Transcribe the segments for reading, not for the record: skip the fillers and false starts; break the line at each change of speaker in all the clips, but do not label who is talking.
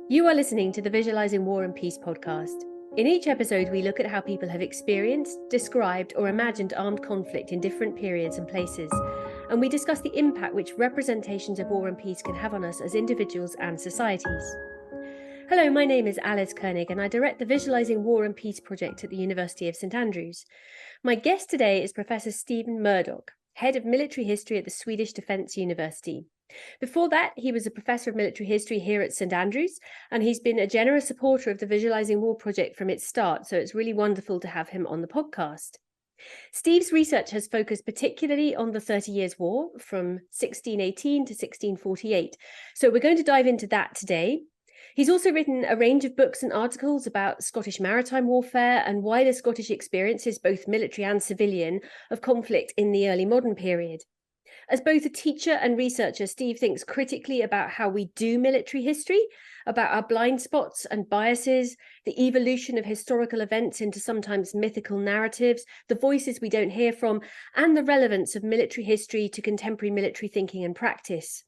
You are listening to the Visualising War and Peace podcast. In each episode, we look at how people have experienced, described, or imagined armed conflict in different periods and places, and we discuss the impact which representations of war and peace can have on us as individuals and societies. Hello, my name is Alice Koenig, and I direct the Visualising War and Peace project at the University of St Andrews. My guest today is Professor Stephen Murdoch, Head of Military History at the Swedish Defence University. Before that, he was a Professor of Military History here at St Andrews, and he's been a generous supporter of the Visualising War project from its start, so it's really wonderful to have him on the podcast. Steve's research has focused particularly on the 30 Years' War from 1618 to 1648, so we're going to dive into that today. He's also written a range of books and articles about Scottish maritime warfare and wider Scottish experiences, both military and civilian, of conflict in the early modern period. As both a teacher and researcher, Steve thinks critically about how we do military history, about our blind spots and biases, the evolution of historical events into sometimes mythical narratives, the voices we don't hear from, and the relevance of military history to contemporary military thinking and practice.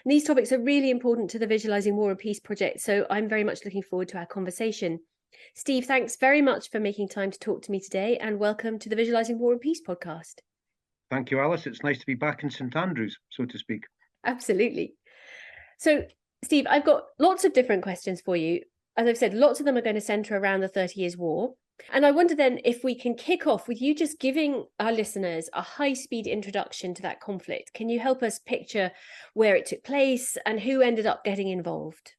And these topics are really important to the Visualising War and Peace project, so I'm very much looking forward to our conversation. Steve, thanks very much for making time to talk to me today, and welcome to the Visualising War and Peace podcast.
Thank you, Alice. It's nice to be back in St Andrews, so to speak.
Absolutely. So, Steve, I've got lots of different questions for you. As I've said, lots of them are going to centre around the 30 Years' War. And I wonder then if we can kick off with you just giving our listeners a high-speed introduction to that conflict. Can you help us picture where it took place and who ended up getting involved?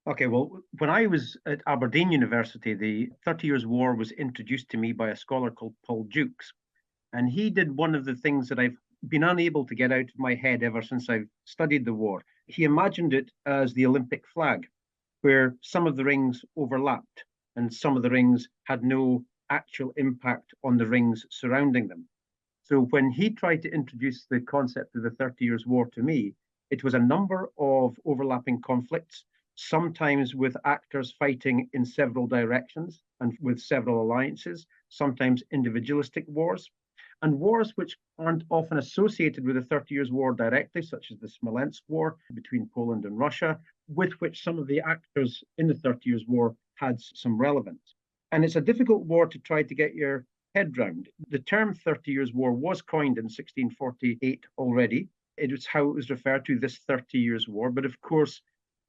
Okay, well, when I was at Aberdeen University, the 30 Years' War was introduced to me by a scholar called Paul Jukes. And he did one of the things that I've been unable to get out of my head ever since I've studied the war. He imagined it as the Olympic flag, where some of the rings overlapped and some of the rings had no actual impact on the rings surrounding them. So when he tried to introduce the concept of the 30 Years' War to me, it was a number of overlapping conflicts, sometimes with actors fighting in several directions and with several alliances, sometimes individualistic wars, and wars which aren't often associated with the 30 Years' War directly, such as the Smolensk War between Poland and Russia, with which some of the actors in the 30 Years' War had some relevance. And it's a difficult war to try to get your head round. The term 30 Years' War was coined in 1648 already. It was how it was referred to, this 30 Years' War. But of course,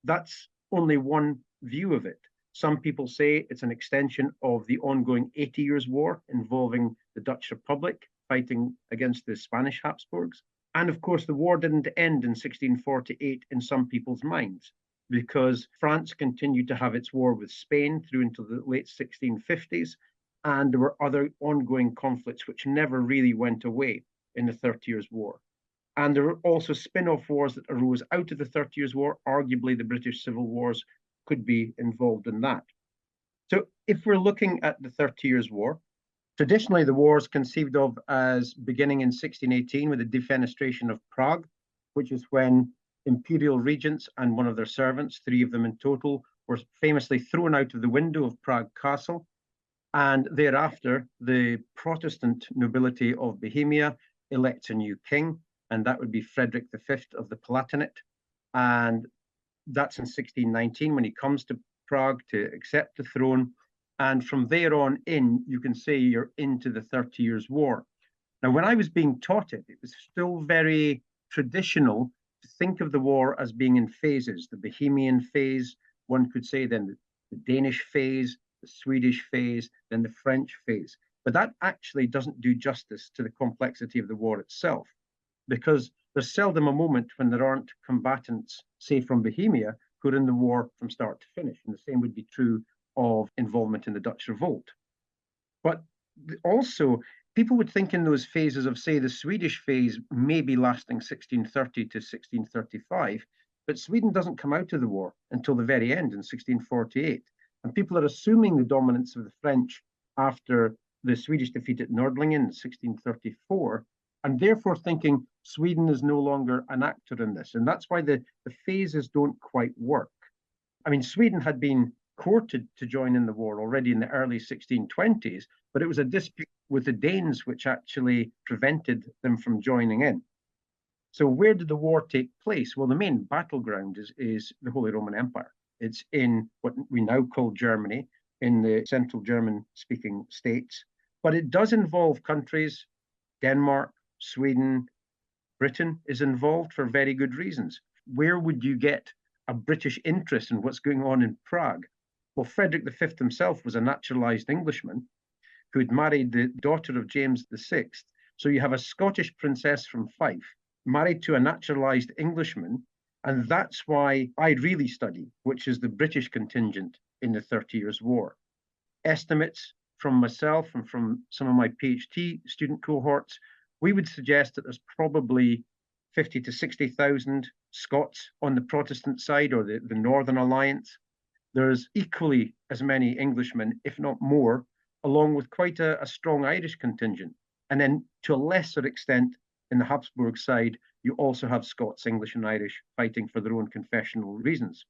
that's only one view of it. Some people say it's an extension of the ongoing 80 Years' War involving the Dutch Republic fighting against the Spanish Habsburgs. And of course, the war didn't end in 1648 in some people's minds, because France continued to have its war with Spain through into the late 1650s. And there were other ongoing conflicts which never really went away in the 30 Years' War. And there were also spin-off wars that arose out of the 30 Years' War. Arguably, the British Civil Wars could be involved in that. So if we're looking at the 30 Years' War, traditionally, the war is conceived of as beginning in 1618 with the defenestration of Prague, which is when imperial regents and one of their servants, 3 of them in total, were famously thrown out of the window of Prague Castle. And thereafter, the Protestant nobility of Bohemia elects a new king, and that would be Frederick V of the Palatinate. And that's in 1619 when he comes to Prague to accept the throne. And from there on in, you can say you're into the 30 Years' War. Now, when I was being taught it, it was still very traditional to think of the war as being in phases. The Bohemian phase, one could say, then the Danish phase, the Swedish phase, then the French phase. But that actually doesn't do justice to the complexity of the war itself, because there's seldom a moment when there aren't combatants, say from Bohemia, who are in the war from start to finish. And the same would be true of involvement in the Dutch Revolt. But also, people would think in those phases of, say, the Swedish phase maybe lasting 1630 to 1635, but Sweden doesn't come out of the war until the very end in 1648. And people are assuming the dominance of the French after the Swedish defeat at Nördlingen in 1634, and therefore thinking Sweden is no longer an actor in this. And that's why the phases don't quite work. I mean, Sweden had been courted to join in the war already in the early 1620s, but it was a dispute with the Danes which actually prevented them from joining in. So where did the war take place? Well, the main battleground is the Holy Roman Empire. It's in what we now call Germany, in the Central German-speaking states. But it does involve countries, Denmark, Sweden, Britain is involved for very good reasons. Where would you get a British interest in what's going on in Prague? Well, Frederick V himself was a naturalized Englishman who had married the daughter of James VI. So you have a Scottish princess from Fife married to a naturalized Englishman. And that's why I really study, which is the British contingent in the 30 Years' War. Estimates from myself and from some of my PhD student cohorts, we would suggest that there's probably 50 to 60,000 Scots on the Protestant side, or the Northern Alliance. There's equally as many Englishmen, if not more, along with quite a strong Irish contingent. And then to a lesser extent, in the Habsburg side, you also have Scots, English, and Irish fighting for their own confessional reasons.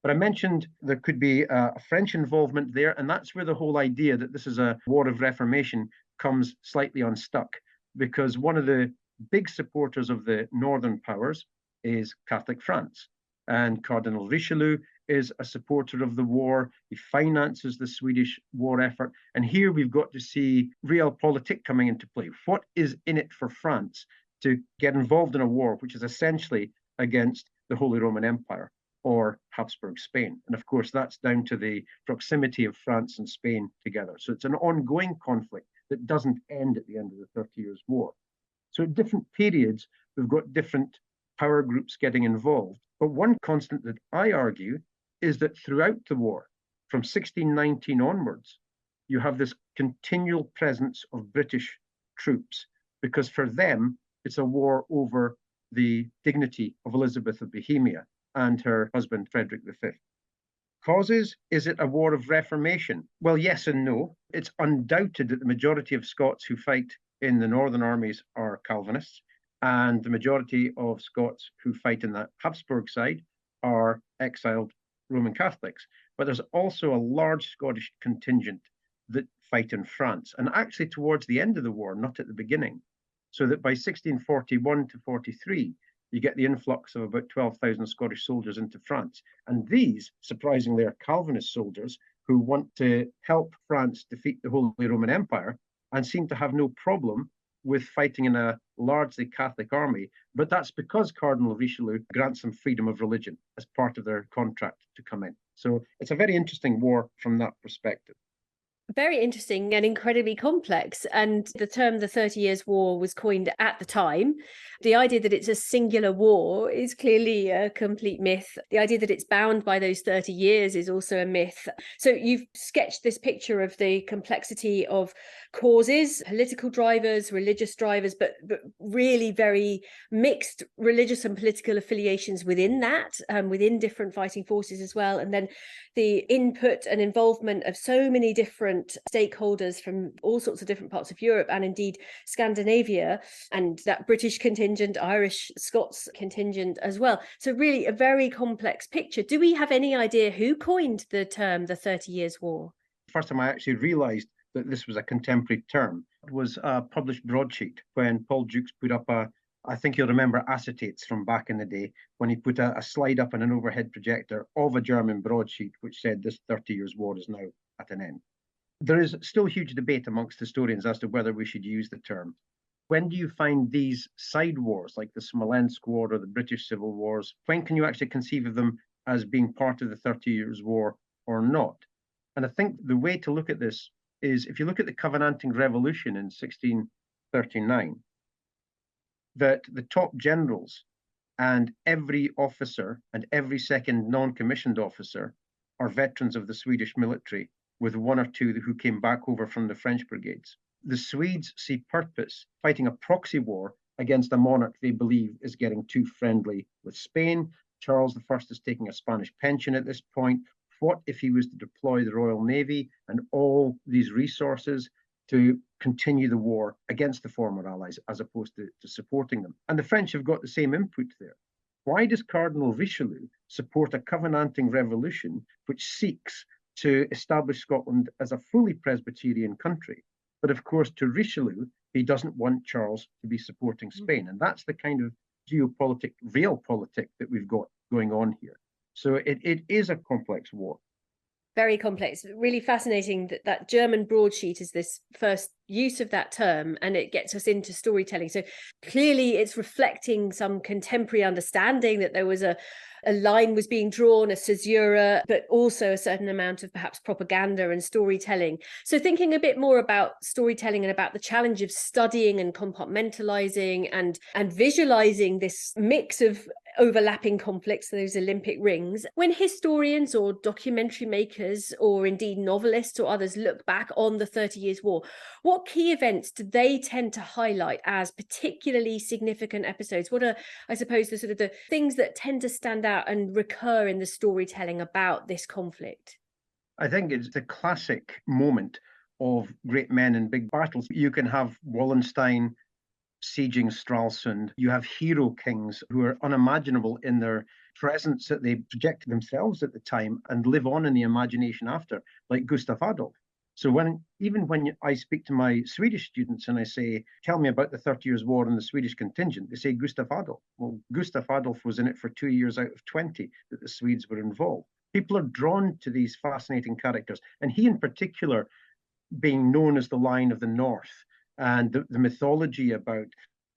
But I mentioned there could be a French involvement there, and that's where the whole idea that this is a war of reformation comes slightly unstuck, because one of the big supporters of the northern powers is Catholic France. And Cardinal Richelieu is a supporter of the war. He finances the Swedish war effort. And here we've got to see realpolitik coming into play. What is in it for France to get involved in a war which is essentially against the Holy Roman Empire or Habsburg Spain? And of course, that's down to the proximity of France and Spain together. So it's an ongoing conflict that doesn't end at the end of the 30 Years' War. So at different periods, we've got different power groups getting involved. But one constant that I argue is that throughout the war, from 1619 onwards, you have this continual presence of British troops, because for them, it's a war over the dignity of Elizabeth of Bohemia and her husband, Frederick V. Causes, is it a war of reformation? Well, yes and no. It's undoubted that the majority of Scots who fight in the northern armies are Calvinists, and the majority of Scots who fight in the Habsburg side are exiled Roman Catholics. But there's also a large Scottish contingent that fight in France, and actually towards the end of the war, not at the beginning. So that by 1641 to 43, you get the influx of about 12,000 Scottish soldiers into France. And these, surprisingly, are Calvinist soldiers who want to help France defeat the Holy Roman Empire and seem to have no problem with fighting in a largely Catholic army. But that's because Cardinal Richelieu grants them freedom of religion as part of their contract to come in. So it's a very interesting war from that perspective.
Very interesting and incredibly complex. And the term the 30 Years' War was coined at the time. The idea that it's a singular war is clearly a complete myth. The idea that it's bound by those 30 years is also a myth. So you've sketched this picture of the complexity of causes, political drivers, religious drivers, but really very mixed religious and political affiliations within that, within different fighting forces as well. And then the input and involvement of so many different stakeholders from all sorts of different parts of Europe and indeed Scandinavia, and that British contingent, Irish, Scots contingent as well. So really a very complex picture. Do we have any idea who coined the term the 30 Years' War?
First time I actually realized that this was a contemporary term was a published broadsheet when Paul Jukes put up I think you'll remember acetates from back in the day, when he put a slide up on an overhead projector of a German broadsheet which said this 30 Years' War is now at an end. There is still huge debate amongst historians as to whether we should use the term. When do you find these side wars, like the Smolensk War or the British Civil Wars, when can you actually conceive of them as being part of the 30 Years' War or not? And I think the way to look at this is, if you look at the Covenanting Revolution in 1639, that the top generals and every officer and every second non-commissioned officer are veterans of the Swedish military, with one or two who came back over from the French brigades. The Swedes see purpose fighting a proxy war against a monarch they believe is getting too friendly with Spain. Charles I is taking a Spanish pension at this point. What if he was to deploy the Royal Navy and all these resources to continue the war against the former allies as opposed to supporting them? And the French have got the same input there. Why does Cardinal Richelieu support a Covenanting revolution which seeks to establish Scotland as a fully Presbyterian country? But of course, to Richelieu, he doesn't want Charles to be supporting Spain. And that's the kind of geopolitic, realpolitik that we've got going on here. So it is a complex war.
Very complex. Really fascinating that that German broadsheet is this first use of that term, and it gets us into storytelling. So clearly it's reflecting some contemporary understanding that there was a line was being drawn, a caesura, but also a certain amount of perhaps propaganda and storytelling. So thinking a bit more about storytelling and about the challenge of studying and compartmentalizing and visualizing this mix of overlapping conflicts, those Olympic rings. When historians or documentary makers or indeed novelists or others look back on the 30 Years' War, what key events do they tend to highlight as particularly significant episodes? What are, I suppose, the sort of the things that tend to stand out and recur in the storytelling about this conflict?
I think it's the classic moment of great men in big battles. You can have Wallenstein sieging Stralsund. You have hero kings who are unimaginable in their presence that they projected themselves at the time and live on in the imagination after, like Gustav Adolf. So even when I speak to my Swedish students and I say, tell me about the 30 Years' War and the Swedish contingent, they say Gustav Adolf. Well, Gustav Adolf was in it for 2 years out of 20 that the Swedes were involved. People are drawn to these fascinating characters. And he in particular, being known as the Lion of the North, and the mythology about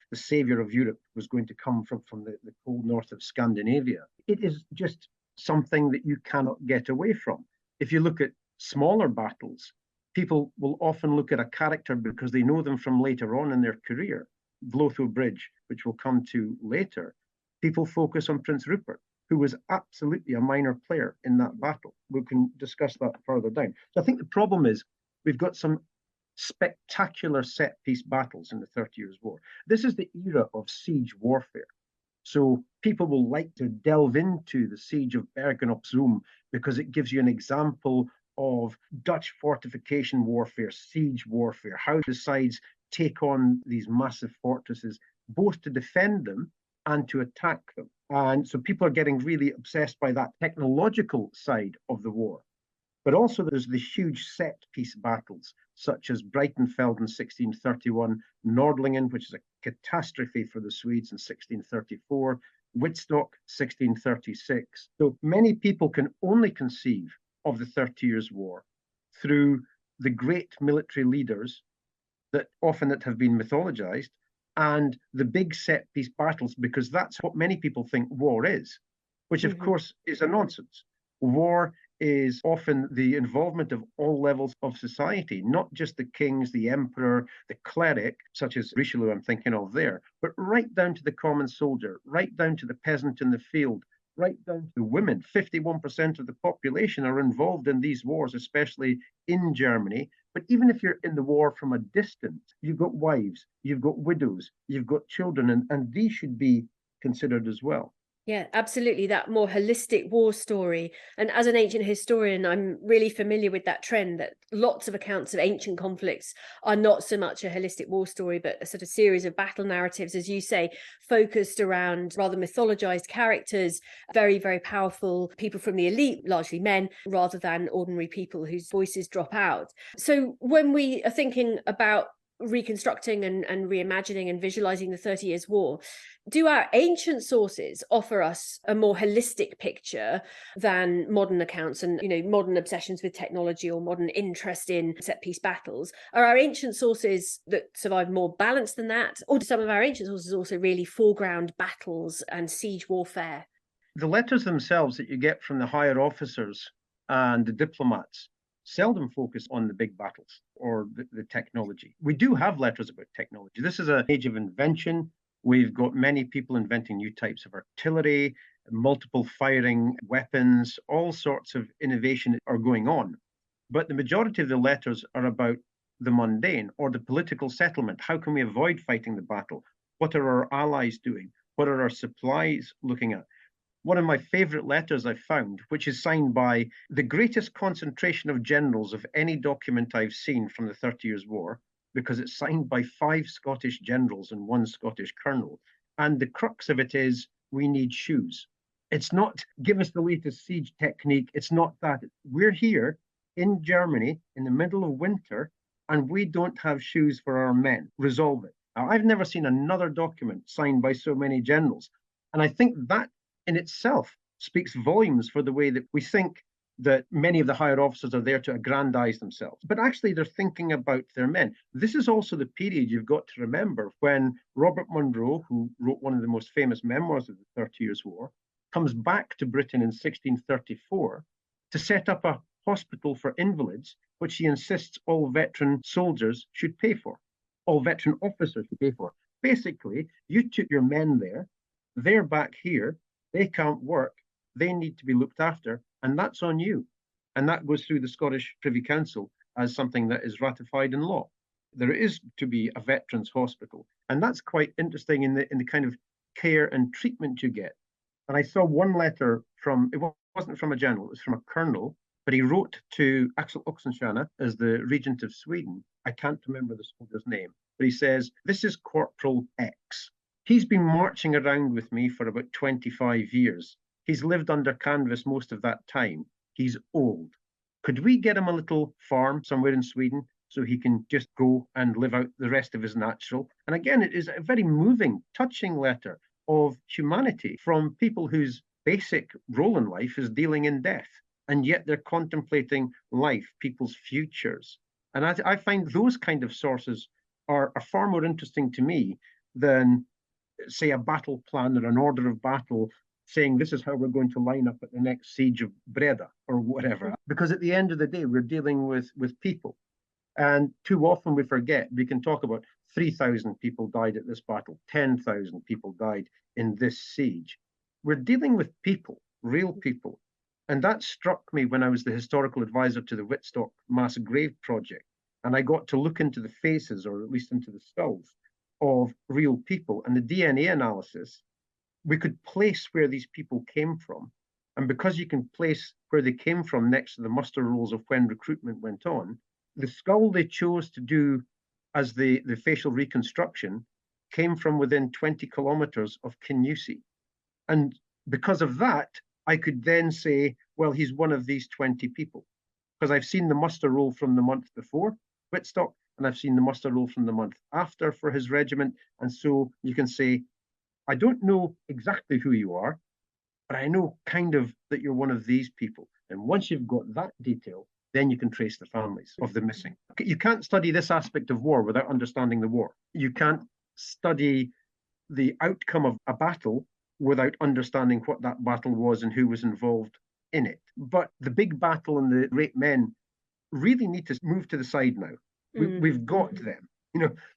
the savior of Europe was going to come from the cold north of Scandinavia. It is just something that you cannot get away from. If you look at smaller battles, people will often look at a character because they know them from later on in their career. Blotho Bridge, which we'll come to later, people focus on Prince Rupert, who was absolutely a minor player in that battle. We can discuss that further down. So I think the problem is we've got some spectacular set-piece battles in the 30 Years' War. This is the era of siege warfare. So people will like to delve into the siege of Bergen-op-Zoom because it gives you an example of Dutch fortification warfare, siege warfare, how the sides take on these massive fortresses, both to defend them and to attack them. And so people are getting really obsessed by that technological side of the war. But also there's the huge set-piece battles, such as Breitenfeld in 1631, Nordlingen, which is a catastrophe for the Swedes in 1634, Wittstock, 1636. So many people can only conceive of the 30 Years' War through the great military leaders that have been mythologized and the big set-piece battles, because that's what many people think war is, which of course is a nonsense. War is often the involvement of all levels of society, not just the kings, the emperor, the cleric, such as Richelieu I'm thinking of there, but right down to the common soldier, right down to the peasant in the field, right down to women. 51% of the population are involved in these wars, especially in Germany. But even if you're in the war from a distance, you've got wives, you've got widows, you've got children, and these should be considered as well.
Yeah, absolutely. That more holistic war story. And as an ancient historian, I'm really familiar with that trend that lots of accounts of ancient conflicts are not so much a holistic war story, but a sort of series of battle narratives, as you say, focused around rather mythologized characters, very, very powerful people from the elite, largely men, rather than ordinary people whose voices drop out. So when we are thinking about reconstructing and reimagining and visualizing the 30 Years' War, do our ancient sources offer us a more holistic picture than modern accounts and, modern obsessions with technology or modern interest in set-piece battles? Are our ancient sources that survive more balanced than that? Or do some of our ancient sources also really foreground battles and siege warfare?
The letters themselves that you get from the higher officers and the diplomats seldom focus on the big battles or the technology. We do have letters about technology. This is an age of invention. We've got many people inventing new types of artillery, multiple firing weapons, all sorts of innovation are going on. But the majority of the letters are about the mundane or the political settlement. How can we avoid fighting the battle? What are our allies doing? What are our supplies looking at? One of my favorite letters I found, which is signed by the greatest concentration of generals of any document I've seen from the 30 Years' War, because it's signed by 5 Scottish generals and 1 Scottish colonel. And the crux of it is, we need shoes. It's not, give us the latest siege technique. It's not that. We're here in Germany in the middle of winter, and we don't have shoes for our men. Resolve it. Now, I've never seen another document signed by so many generals. And I think that in itself speaks volumes for the way that we think that many of the higher officers are there to aggrandize themselves. But actually, they're thinking about their men. This is also the period you've got to remember when Robert Munro, who wrote one of the most famous memoirs of the 30 Years' War, comes back to Britain in 1634 to set up a hospital for invalids, which he insists all veteran soldiers should pay for, all veteran officers should pay for. Basically, you took your men there, they're back here, they can't work, they need to be looked after, and that's on you. And that goes through the Scottish Privy Council as something that is ratified in law. There is to be a veterans hospital. And that's quite interesting in the kind of care and treatment you get. And I saw one letter from, it wasn't from a general, it was from a colonel, but he wrote to Axel Oxenstierna as the regent of Sweden. I can't remember the soldier's name, but he says, "This is Corporal X. He's been marching around with me for about 25 years. He's lived under canvas most of that time. He's old. Could we get him a little farm somewhere in Sweden so he can just go and live out the rest of his natural?" And again, it is a very moving, touching letter of humanity from people whose basic role in life is dealing in death. And yet they're contemplating life, people's futures. And I find those kind of sources are far more interesting to me than, say, a battle plan or an order of battle saying this is how we're going to line up at the next siege of Breda or whatever. Because at the end of the day, we're dealing with people. And too often we forget, we can talk about 3,000 people died at this battle, 10,000 people died in this siege. We're dealing with people, real people. And that struck me when I was the historical advisor to the Wittstock Mass Grave Project. And I got to look into the faces, or at least into the skulls, of real people. And the DNA analysis, we could place where these people came from. And because you can place where they came from next to the muster rolls of when recruitment went on, the skull they chose to do as the facial reconstruction came from within 20 kilometers of Kinusi. And because of that, I could then say, well, he's one of these 20 people. Because I've seen the muster roll from the month before, Wittstock, and I've seen the muster roll from the month after for his regiment. And so you can say, I don't know exactly who you are, but I know kind of that you're one of these people. And once you've got that detail, then you can trace the families of the missing. You can't study this aspect of war without understanding the war. You can't study the outcome of a battle without understanding what that battle was and who was involved in it. But the big battle and the great men really need to move to the side now. We've got them.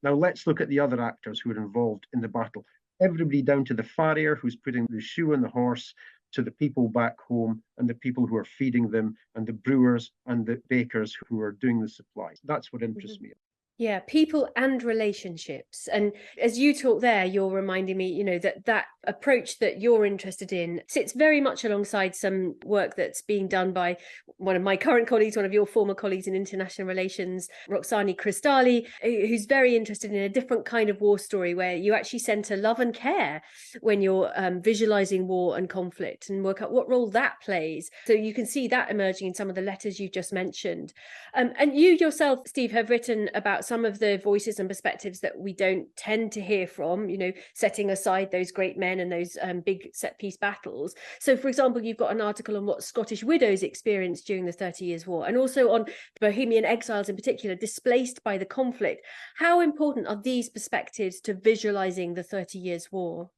Now let's look at the other actors who are involved in the battle. Everybody down to the farrier who's putting the shoe on the horse, to the people back home and the people who are feeding them, and the brewers and the bakers who are doing the supplies. That's what interests me.
Yeah, people and relationships. And as you talk there, you're reminding me, that approach that you're interested in sits very much alongside some work that's being done by one of my current colleagues, one of your former colleagues in international relations, Roxani Cristali, who's very interested in a different kind of war story where you actually centre love and care when you're visualising war and conflict and work out what role that plays. So you can see that emerging in some of the letters you've just mentioned. And you yourself, Steve, have written about some of the voices and perspectives that we don't tend to hear from, setting aside those great men and those big set piece battles. So, for example, you've got an article on what Scottish widows experienced during the 30 Years' War, and also on Bohemian exiles in particular, displaced by the conflict. How important are these perspectives to visualising the 30 Years' War?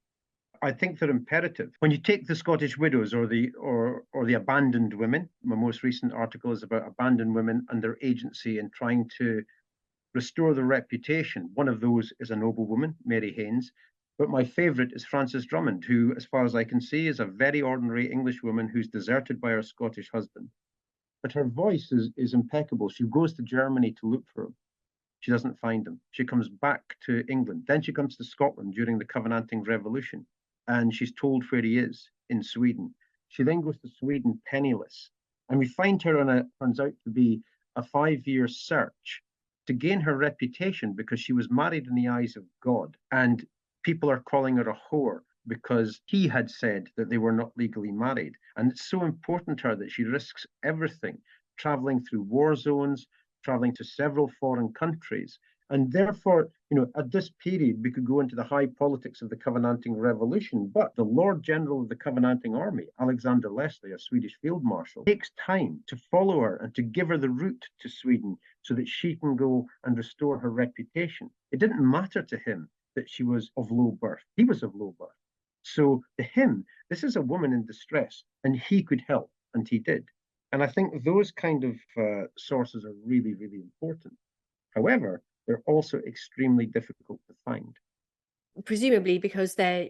I think they're imperative. When you take the Scottish widows or the abandoned women, my most recent article is about abandoned women and their agency in trying to restore their reputation. One of those is a noblewoman, Mary Haines, but my favourite is Frances Drummond, who, as far as I can see, is a very ordinary English woman who's deserted by her Scottish husband. But her voice is impeccable. She goes to Germany to look for him. She doesn't find him. She comes back to England. Then she comes to Scotland during the Covenanting Revolution, and she's told where he is in Sweden. She then goes to Sweden penniless. And we find her on turns out to be a 5-year search to gain her reputation because she was married in the eyes of God. And people are calling her a whore because he had said that they were not legally married. And it's so important to her that she risks everything, traveling through war zones, traveling to several foreign countries. And therefore, at this period, we could go into the high politics of the Covenanting Revolution. But the Lord General of the Covenanting Army, Alexander Leslie, a Swedish field marshal, takes time to follow her and to give her the route to Sweden so that she can go and restore her reputation. It didn't matter to him that she was of low birth. He was of low birth. So to him, this is a woman in distress, and he could help, and he did. And I think those kind of sources are really, really important. However, they're also extremely difficult to find.
Presumably because they're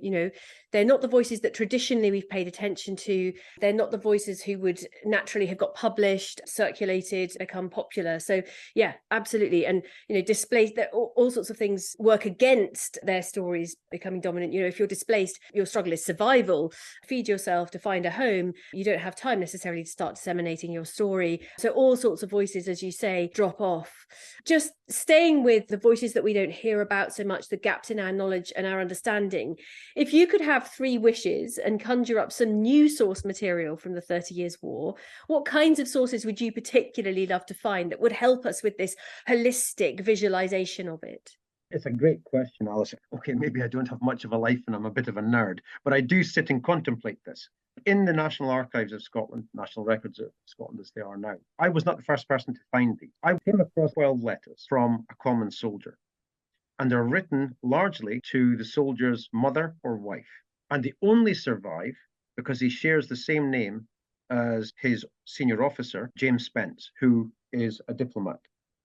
not the voices that traditionally we've paid attention to. They're not the voices who would naturally have got published, circulated, become popular. So yeah, absolutely. And displaced, that all sorts of things work against their stories becoming dominant. If you're displaced, your struggle is survival, feed yourself, to find a home. You don't have time necessarily to start disseminating your story. So all sorts of voices, as you say, drop off. Just staying with the voices that we don't hear about so much, the gaps in our knowledge and our understanding. If you could have 3 wishes and conjure up some new source material from the 30 Years' War, what kinds of sources would you particularly love to find that would help us with this holistic visualization of it?
It's a great question, Alice. Okay, maybe I don't have much of a life and I'm a bit of a nerd, but I do sit and contemplate this. In the National Archives of Scotland, National Records of Scotland as they are now, I was not the first person to find these. I came across 12 letters from a common soldier, and they're written largely to the soldier's mother or wife. And they only survive because he shares the same name as his senior officer, James Spence, who is a diplomat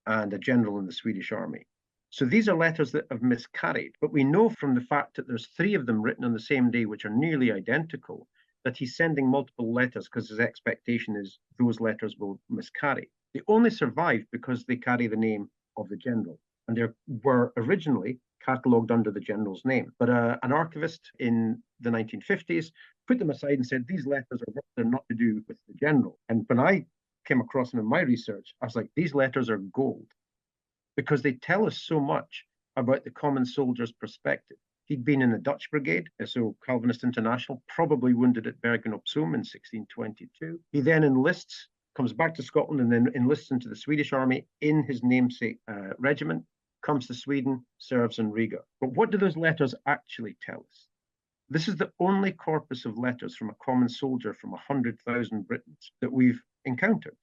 and a general in the Swedish Army. So these are letters that have miscarried, but we know from the fact that there's 3 of them written on the same day, which are nearly identical, that he's sending multiple letters because his expectation is those letters will miscarry. They only survive because they carry the name of the general, and they were originally catalogued under the general's name. But an archivist in the 1950s put them aside and said, these letters are not to do with the general. And when I came across them in my research, I was like, these letters are gold, because they tell us so much about the common soldier's perspective. He'd been in the Dutch Brigade, so Calvinist International, probably wounded at Bergen-op-Zoom in 1622. He then enlists, comes back to Scotland, and then enlists into the Swedish Army in his namesake regiment, comes to Sweden, serves in Riga. But what do those letters actually tell us? This is the only corpus of letters from a common soldier from 100,000 Britons that we've encountered.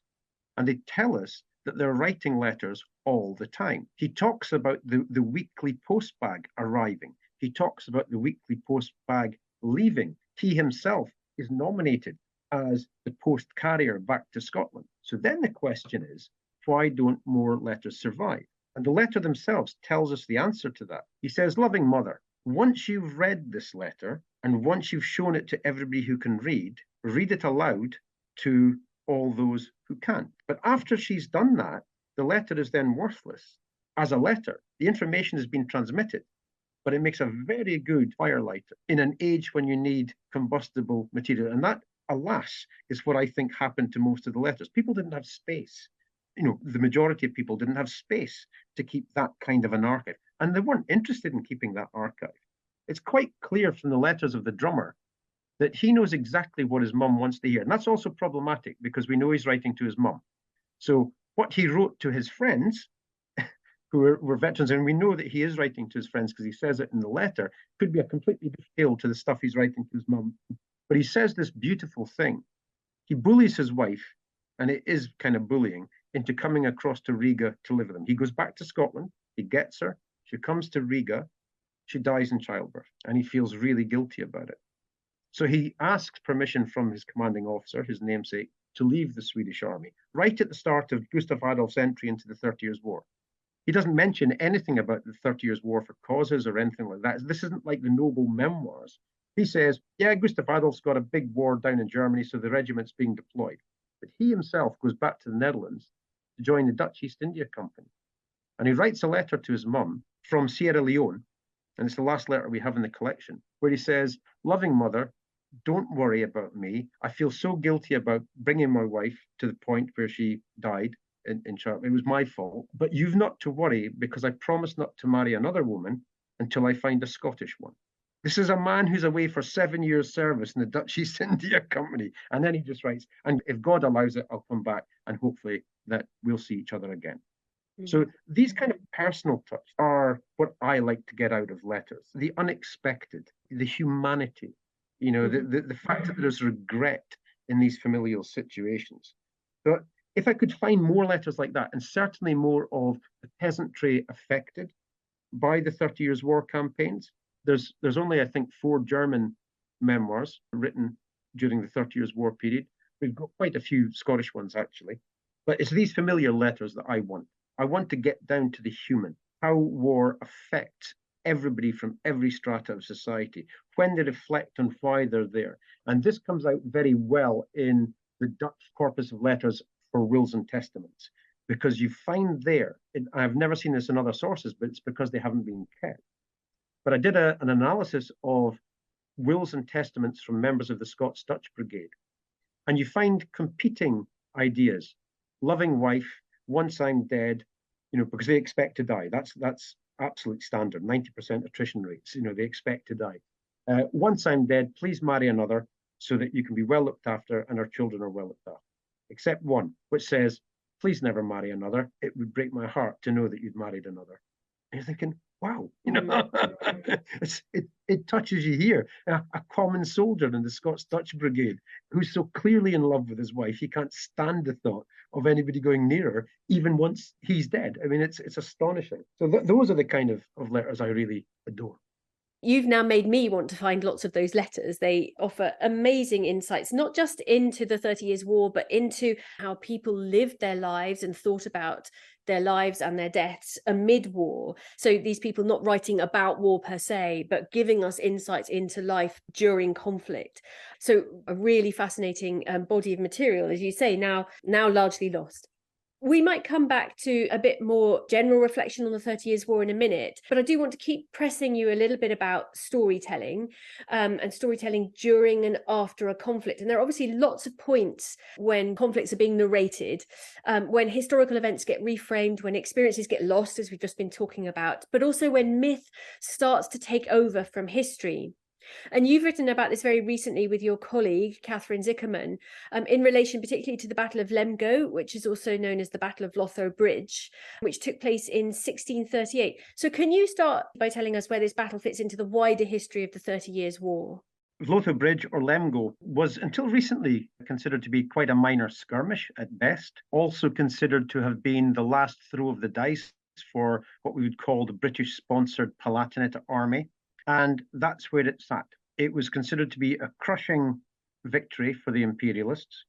And they tell us that they're writing letters all the time. He talks about the weekly post bag arriving. He talks about the weekly post bag leaving. He himself is nominated as the post carrier back to Scotland. So then the question is, why don't more letters survive? And the letter themselves tells us the answer to that. He says, loving mother, once you've read this letter and once you've shown it to everybody who can read it aloud to all those who can't. But after she's done that, the letter is then worthless as a letter. The information has been transmitted, but it makes a very good firelighter in an age when you need combustible material. And that, alas, is what I think happened to most of the letters. People didn't have space. The majority of people didn't have space to keep that kind of an archive. And they weren't interested in keeping that archive. It's quite clear from the letters of the drummer that he knows exactly what his mum wants to hear. And that's also problematic because we know he's writing to his mum. So what he wrote to his friends, who were veterans, and we know that he is writing to his friends because he says it in the letter, could be a completely different tale to the stuff he's writing to his mum. But he says this beautiful thing. He bullies his wife, and it is kind of bullying, into coming across to Riga to live with him. He goes back to Scotland, he gets her, she comes to Riga, she dies in childbirth, and he feels really guilty about it. So he asks permission from his commanding officer, his namesake, to leave the Swedish Army, right at the start of Gustav Adolf's entry into the 30 Years' War. He doesn't mention anything about the 30 Years' War for causes or anything like that. This isn't like the noble memoirs. He says, yeah, Gustav Adolf's got a big war down in Germany, so the regiment's being deployed. But he himself goes back to the Netherlands to join the Dutch East India Company. And he writes a letter to his mum from Sierra Leone, and it's the last letter we have in the collection, where he says, loving mother, don't worry about me. I feel so guilty about bringing my wife to the point where she died in childbirth. It was my fault. But you've not to worry because I promised not to marry another woman until I find a Scottish one. This is a man who's away for 7 years service in the Dutch East India Company. And then he just writes, and if God allows it, I'll come back and hopefully that we'll see each other again. So these kind of personal touch are what I like to get out of letters. The unexpected, the humanity, the fact that there's regret in these familial situations. So if I could find more letters like that, and certainly more of the peasantry affected by the 30 Years' War campaigns, there's only, I think, 4 German memoirs written during the 30 Years' War period. We've got quite a few Scottish ones, actually. But it's these familiar letters that I want. I want to get down to the human, how war affects everybody from every strata of society, when they reflect on why they're there. And this comes out very well in the Dutch corpus of letters for wills and testaments, because you find there, I've never seen this in other sources, but it's because they haven't been kept. But I did an analysis of wills and testaments from members of the Scots-Dutch Brigade, and you find competing ideas. Loving wife, once I'm dead, because they expect to die. That's absolute standard, 90% attrition rates. They expect to die. Once I'm dead, please marry another so that you can be well looked after and our children are well looked after. Except one, which says, please never marry another. It would break my heart to know that you'd married another. And you're thinking, wow, it touches you here. A common soldier in the Scots-Dutch Brigade who's so clearly in love with his wife, he can't stand the thought of anybody going near her, even once he's dead. I mean, it's astonishing. So those are the kind of letters I really adore.
You've now made me want to find lots of those letters. They offer amazing insights, not just into the 30 Years' War, but into how people lived their lives and thought about their lives and their deaths amid war. So these people not writing about war per se, but giving us insights into life during conflict. So a really fascinating body of material, as you say, now largely lost. We might come back to a bit more general reflection on the 30 Years' War in a minute, but I do want to keep pressing you a little bit about storytelling and storytelling during and after a conflict. And there are obviously lots of points when conflicts are being narrated, when historical events get reframed, when experiences get lost, as we've just been talking about, but also when myth starts to take over from history. And you've written about this very recently with your colleague, Catherine Zickerman, in relation particularly to the Battle of Lemgo, which is also known as the Battle of Lotho Bridge, which took place in 1638. So can you start by telling us where this battle fits into the wider history of the 30 Years' War?
Lotho Bridge, or Lemgo, was until recently considered to be quite a minor skirmish at best, also considered to have been the last throw of the dice for what we would call the British-sponsored Palatinate Army. And that's where it sat. It was considered to be a crushing victory for the imperialists,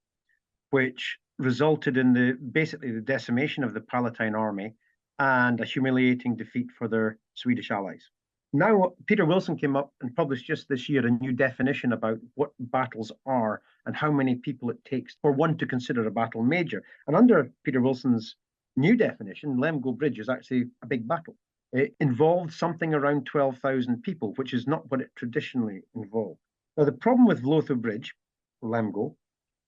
which resulted in basically the decimation of the Palatine army and a humiliating defeat for their Swedish allies. Now, Peter Wilson came up and published just this year a new definition about what battles are and how many people it takes for one to consider a battle major. And under Peter Wilson's new definition, Lemgo Bridge is actually a big battle. It involved something around 12,000 people, which is not what it traditionally involved. Now, the problem with Lotho Bridge, Lemgo,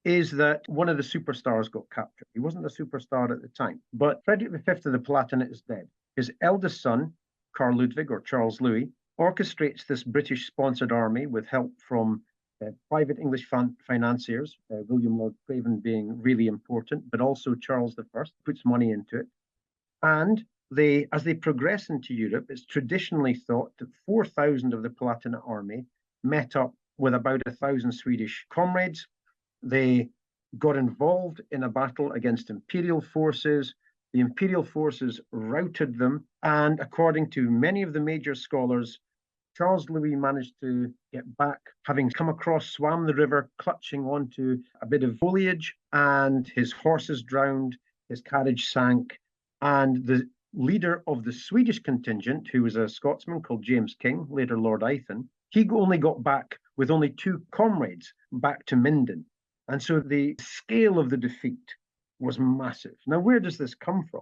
is that one of the superstars got captured. He wasn't a superstar at the time, but Frederick V of the Palatinate is dead. His eldest son, Carl Ludwig, or Charles Louis, orchestrates this British-sponsored army with help from private English financiers, William Lord Craven being really important, but also Charles I puts money into it. And as they progress into Europe, it's traditionally thought that 4,000 of the Palatinate army met up with about 1,000 Swedish comrades. They got involved in a battle against imperial forces. The imperial forces routed them. And according to many of the major scholars, Charles Louis managed to get back, having come across, swam the river, clutching onto a bit of foliage, and his horses drowned, his carriage sank, and the leader of the Swedish contingent, who was a Scotsman called James King, later Lord Eithin, he only got back with only 2 comrades back to Minden. And so the scale of the defeat was massive. Now, where does this come from?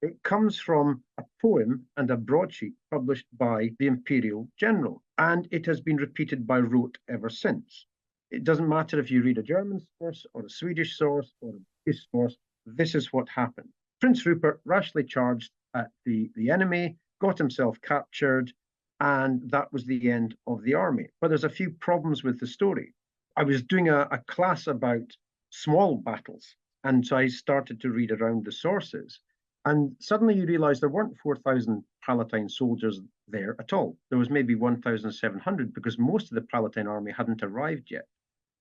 It comes from a poem and a broadsheet published by the Imperial General, and it has been repeated by rote ever since. It doesn't matter if you read a German source or a Swedish source or a British source, this is what happened. Prince Rupert rashly charged at the enemy, got himself captured, and that was the end of the army. But there's a few problems with the story. I was doing a class about small battles, and so I started to read around the sources. And suddenly you realise there weren't 4,000 Palatine soldiers there at all. There was maybe 1,700 because most of the Palatine army hadn't arrived yet.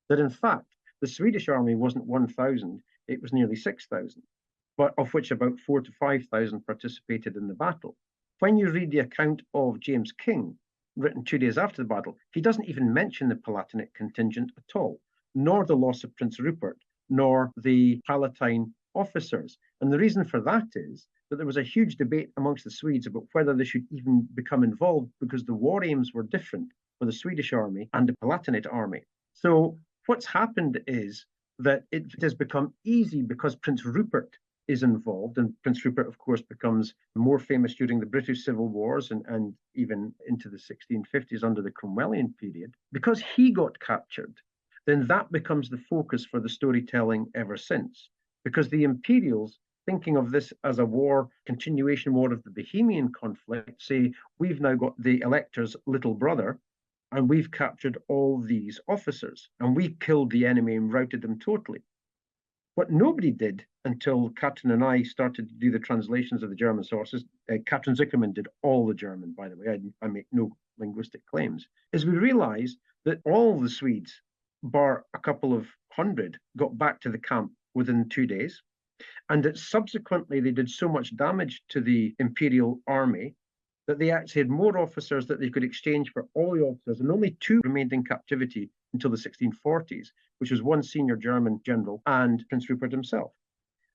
That in fact, the Swedish army wasn't 1,000, it was nearly 6,000, but of which about 4,000 to 5,000 participated in the battle. When you read the account of James King, written 2 days after the battle, he doesn't even mention the Palatinate contingent at all, nor the loss of Prince Rupert, nor the Palatine officers. And the reason for that is that there was a huge debate amongst the Swedes about whether they should even become involved because the war aims were different for the Swedish army and the Palatinate army. So what's happened is that it has become easy because Prince Rupert is involved, and Prince Rupert, of course, becomes more famous during the British Civil Wars and even into the 1650s under the Cromwellian period. Because he got captured, then that becomes the focus for the storytelling ever since. Because the Imperials, thinking of this as a war, continuation war of the Bohemian conflict, say, we've now got the Elector's little brother, and we've captured all these officers, and we killed the enemy and routed them totally. What nobody did until Katrin and I started to do the translations of the German sources, Katrin Zuckerman did all the German, by the way, I make no linguistic claims, is we realized that all the Swedes, bar a couple of hundred, got back to the camp within 2 days, and that subsequently they did so much damage to the Imperial army that they actually had more officers that they could exchange for all the officers, and only 2 remained in captivity until the 1640s, which was one senior German general and Prince Rupert himself.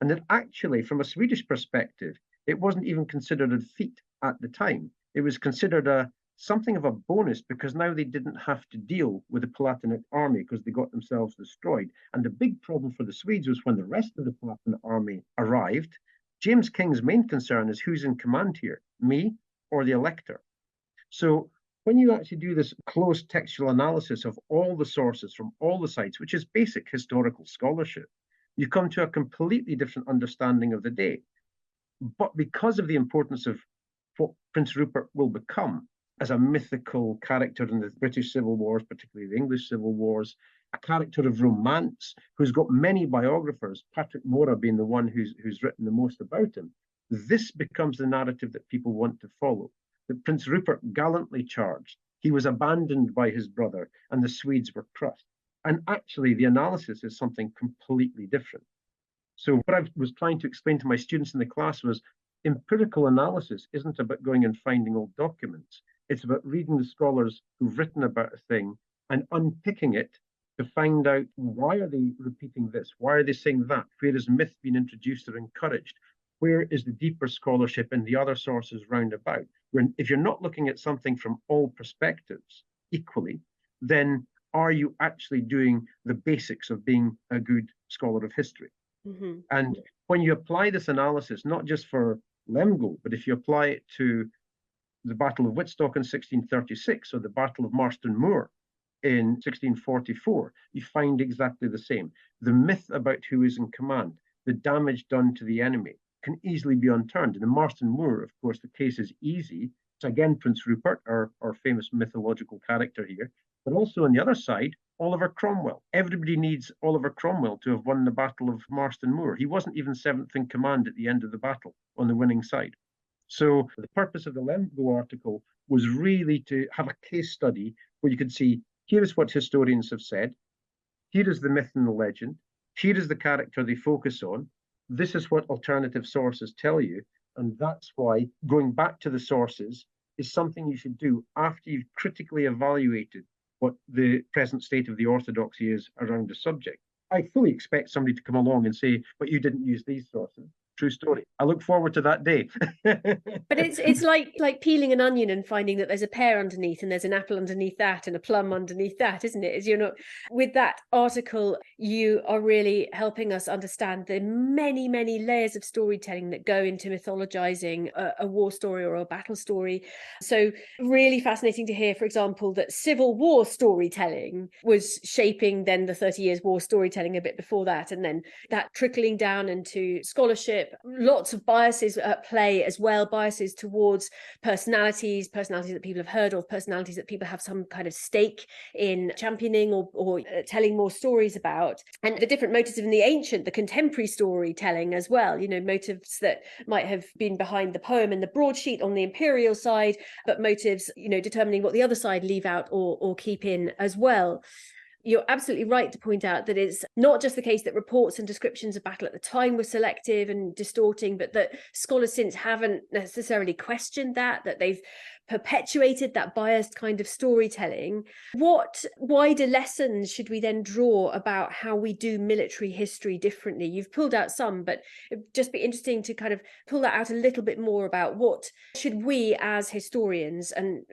And that actually, from a Swedish perspective, it wasn't even considered a defeat at the time. It was considered something of a bonus because now they didn't have to deal with the Palatinate army because they got themselves destroyed. And the big problem for the Swedes was when the rest of the Palatinate army arrived, James King's main concern is who's in command here, me or the Elector? So when you actually do this close textual analysis of all the sources from all the sides, which is basic historical scholarship, you come to a completely different understanding of the day. But because of the importance of what Prince Rupert will become as a mythical character in the British Civil Wars, particularly the English Civil Wars, a character of romance who's got many biographers, Patrick Mora being the one who's written the most about him, this becomes the narrative that people want to follow. That Prince Rupert gallantly charged, he was abandoned by his brother, and the Swedes were crushed. And actually, the analysis is something completely different. So what I was trying to explain to my students in the class was empirical analysis isn't about going and finding old documents. It's about reading the scholars who've written about a thing and unpicking it to find out why are they repeating this? Why are they saying that? Where has myth been introduced or encouraged? Where is the deeper scholarship in the other sources round about? If you're not looking at something from all perspectives equally, then are you actually doing the basics of being a good scholar of history? Mm-hmm. And when you apply this analysis, not just for Lemgo, but if you apply it to the Battle of Wittstock in 1636 or the Battle of Marston Moor in 1644, you find exactly the same. The myth about who is in command, the damage done to the enemy, can easily be unturned. And in Marston Moor, of course, the case is easy. It's again Prince Rupert, our famous mythological character here, but also on the other side, Oliver Cromwell. Everybody needs Oliver Cromwell to have won the Battle of Marston Moor. He wasn't even 7th in command at the end of the battle on the winning side. So the purpose of the Lemgo article was really to have a case study where you could see, here is what historians have said, here is the myth and the legend, here is the character they focus on, this is what alternative sources tell you, and that's why going back to the sources is something you should do after you've critically evaluated what the present state of the orthodoxy is around the subject. I fully expect somebody to come along and say, but you didn't use these sources. True story. I look forward to that day.
But it's like peeling an onion and finding that there's a pear underneath and there's an apple underneath that and a plum underneath that, isn't it? As you're not with that article, you are really helping us understand the many, many layers of storytelling that go into mythologizing a war story or a battle story. So really fascinating to hear, for example, that Civil War storytelling was shaping then the 30 Years' War storytelling a bit before that, and then that trickling down into scholarship scholarship, lots of biases at play as well, biases towards personalities that people have heard of, personalities that people have some kind of stake in championing or telling more stories about, and the different motives in the ancient, the contemporary storytelling as well, motives that might have been behind the poem and the broadsheet on the imperial side, but motives, determining what the other side leave out or keep in as well. You're absolutely right to point out that it's not just the case that reports and descriptions of battle at the time were selective and distorting, but that scholars since haven't necessarily questioned that they've perpetuated that biased kind of storytelling. What wider lessons should we then draw about how we do military history differently? You've pulled out some, but it'd just be interesting to kind of pull that out a little bit more about what should we as historians and,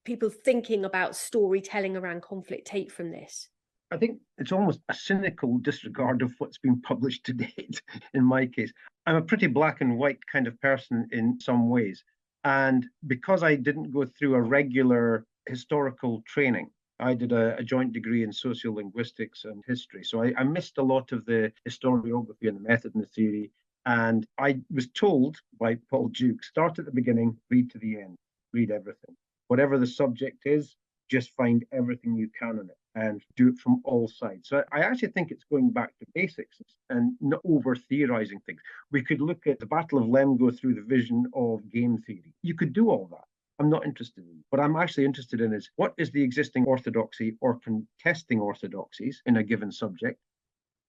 people thinking about storytelling around conflict take from this?
I think it's almost a cynical disregard of what's been published to date in my case. I'm a pretty black and white kind of person in some ways. And because I didn't go through a regular historical training, I did a joint degree in sociolinguistics and history. So I missed a lot of the historiography and the method and the theory. And I was told by Paul Duke, start at the beginning, read to the end, read everything. Whatever the subject is, just find everything you can on it and do it from all sides. So I actually think it's going back to basics and not over theorizing things. We could look at the Battle of Lemgo through the vision of game theory. You could do all that. I'm not interested in. What I'm actually interested in is what is the existing orthodoxy or contesting orthodoxies in a given subject?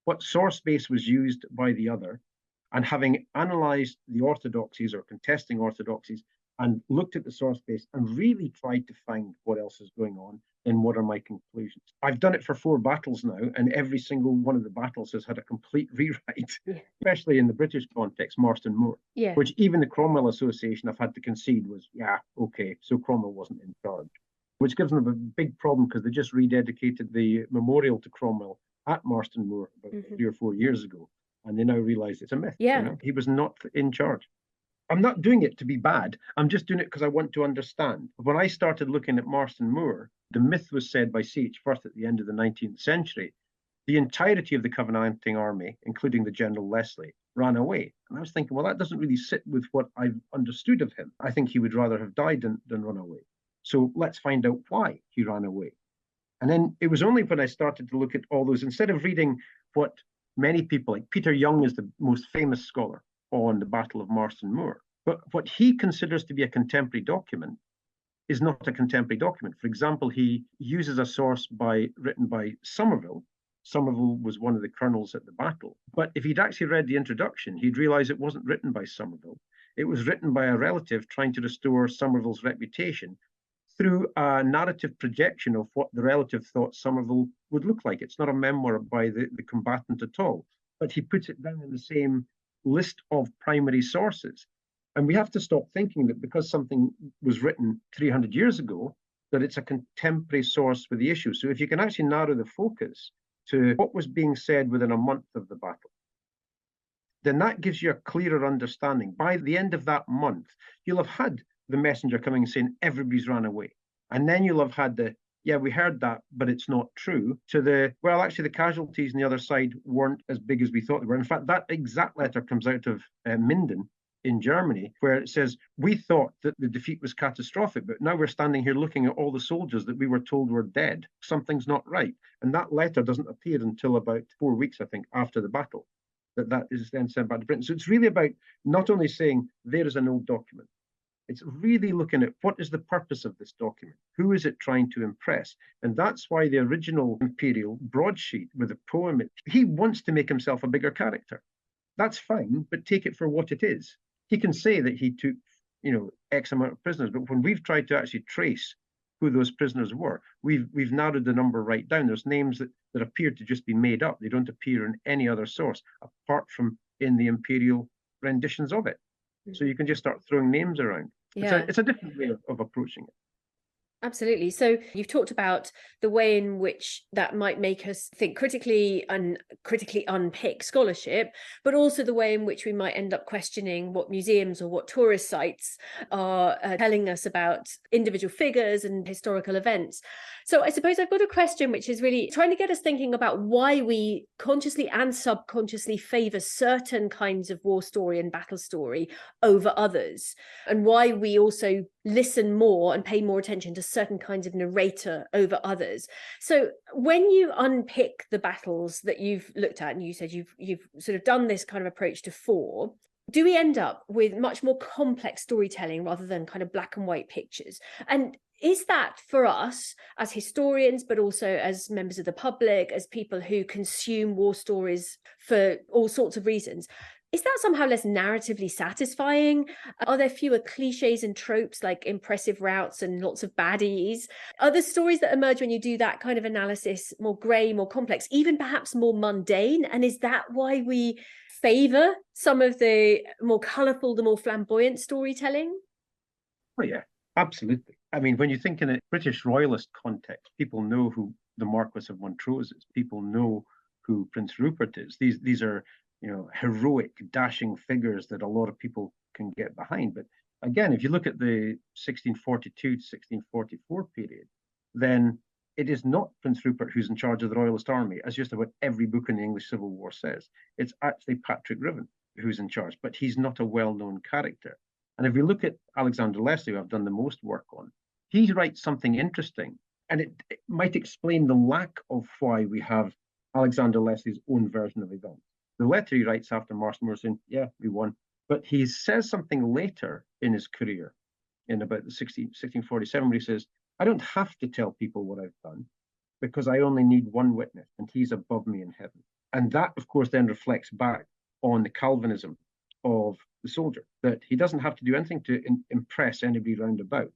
What source base was used by the other? And having analyzed the orthodoxies or contesting orthodoxies, and looked at the source base and really tried to find what else is going on and what are my conclusions. I've done it for 4 battles now, and every single one of the battles has had a complete rewrite, especially in the British context, Marston Moor, which even the Cromwell Association I've had to concede was, okay, so Cromwell wasn't in charge, which gives them a big problem because they just rededicated the memorial to Cromwell at Marston Moor about 3 or 4 years ago, and they now realise it's a myth. He was not in charge. I'm not doing it to be bad. I'm just doing it because I want to understand. When I started looking at Marston Moor, the myth was said by C.H. Firth at the end of the 19th century. The entirety of the Covenanting army, including the General Leslie, ran away. And I was thinking, well, that doesn't really sit with what I've understood of him. I think he would rather have died than run away. So let's find out why he ran away. And then it was only when I started to look at all those, instead of reading what many people, like Peter Young is the most famous scholar on the Battle of Marston Moor. But what he considers to be a contemporary document is not a contemporary document. For example, he uses a source written by Somerville. Somerville was one of the colonels at the battle. But if he'd actually read the introduction, he'd realize it wasn't written by Somerville. It was written by a relative trying to restore Somerville's reputation through a narrative projection of what the relative thought Somerville would look like. It's not a memoir by the combatant at all, but he puts it down in the same list of primary sources. And we have to stop thinking that because something was written 300 years ago, that it's a contemporary source for the issue. So if you can actually narrow the focus to what was being said within a month of the battle, then that gives you a clearer understanding. By the end of that month, you'll have had the messenger coming and saying everybody's ran away. And then you'll have had we heard that, but it's not true, to actually the casualties on the other side weren't as big as we thought they were. In fact, that exact letter comes out of Minden in Germany, where it says, we thought that the defeat was catastrophic, but now we're standing here looking at all the soldiers that we were told were dead. Something's not right. And that letter doesn't appear until about 4 weeks, I think, after the battle, that is then sent back to Britain. So it's really about not only saying, there is an old document, it's really looking at what is the purpose of this document? Who is it trying to impress? And that's why the original imperial broadsheet with a poem, he wants to make himself a bigger character. That's fine, but take it for what it is. He can say that he took, X amount of prisoners, but when we've tried to actually trace who those prisoners were, we've narrowed the number right down. There's names that appear to just be made up. They don't appear in any other source, apart from in the imperial renditions of it. So you can just start throwing names around. It's a different way of approaching it.
Absolutely. So you've talked about the way in which that might make us think critically and critically unpick scholarship, but also the way in which we might end up questioning what museums or what tourist sites are telling us about individual figures and historical events. So I suppose I've got a question which is really trying to get us thinking about why we consciously and subconsciously favour certain kinds of war story and battle story over others, and why we also listen more and pay more attention to certain kinds of narrator over others. So when you unpick the battles that you've looked at, and you said you've sort of done this kind of approach to 4, do we end up with much more complex storytelling rather than kind of black and white pictures? And is that for us as historians, but also as members of the public, as people who consume war stories for all sorts of reasons, is that somehow less narratively satisfying? Are there fewer cliches and tropes like impressive routes and lots of baddies? Are the stories that emerge when you do that kind of analysis more grey, more complex, even perhaps more mundane? And is that why we favour some of the more colourful, the more flamboyant storytelling?
Oh, yeah, absolutely. I mean, when you think in a British royalist context, people know who the Marquis of Montrose is. People know who Prince Rupert is. These are, heroic, dashing figures that a lot of people can get behind. But again, if you look at the 1642 to 1644 period, then it is not Prince Rupert who's in charge of the Royalist Army, as just about every book in the English Civil War says. It's actually Patrick Riven who's in charge, but he's not a well-known character. And if we look at Alexander Leslie, who I've done the most work on, he writes something interesting, and it might explain the lack of why we have Alexander Leslie's own version of events. The letter he writes after Marston saying, yeah, we won. But he says something later in his career, in about the 1647, where he says, I don't have to tell people what I've done because I only need one witness, and he's above me in heaven. And that, of course, then reflects back on the Calvinism of the soldier, that he doesn't have to do anything to impress anybody round about.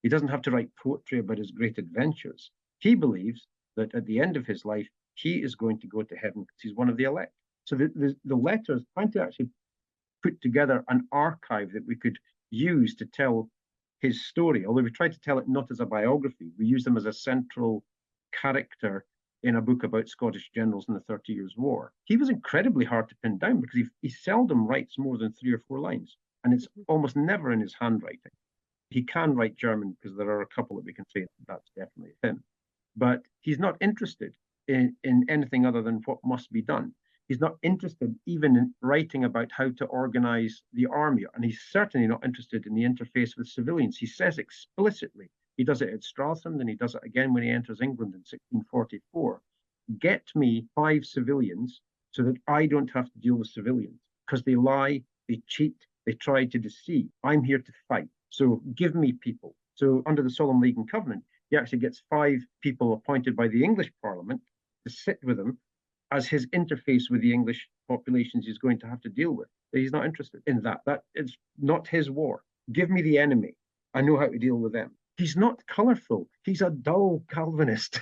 He doesn't have to write poetry about his great adventures. He believes that at the end of his life, he is going to go to heaven because he's one of the elect. So the letters, trying to actually put together an archive that we could use to tell his story, although we try to tell it not as a biography, we use them as a central character in a book about Scottish generals in the 30 Years' War. He was incredibly hard to pin down because he seldom writes more than 3 or 4 lines, and it's almost never in his handwriting. He can write German because there are a couple that we can say that's definitely him, but he's not interested in anything other than what must be done. He's not interested even in writing about how to organize the army, and he's certainly not interested in the interface with civilians. He says explicitly, he does it at Stralsund, and he does it again when he enters England in 1644. Get me 5 civilians so that I don't have to deal with civilians, because they lie, they cheat, they try to deceive. I'm here to fight. So give me people. So under the Solemn League and Covenant, he actually gets 5 people appointed by the English Parliament to sit with him as his interface with the English populations he's going to have to deal with. He's not interested in that. That is not his war. Give me the enemy. I know how to deal with them. He's not colourful. He's a dull Calvinist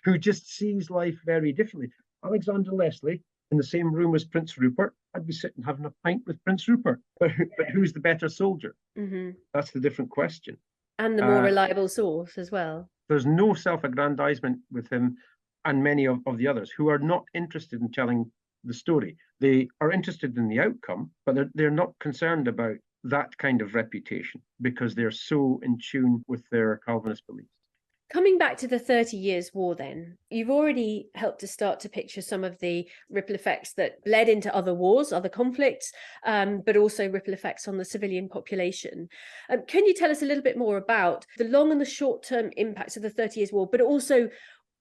who just sees life very differently. Alexander Leslie, in the same room as Prince Rupert, I'd be sitting having a pint with Prince Rupert. But who's the better soldier? Mm-hmm. That's the different question.
And the more reliable source as well.
There's no self-aggrandizement with him and many of the others who are not interested in telling the story. They are interested in the outcome, but they're not concerned about that kind of reputation because they're so in tune with their Calvinist beliefs.
Coming back to the 30 Years' War then, you've already helped to start to picture some of the ripple effects that led into other wars, other conflicts, but also ripple effects on the civilian population. Can you tell us a little bit more about the long and the short-term impacts of the 30 Years' War, but also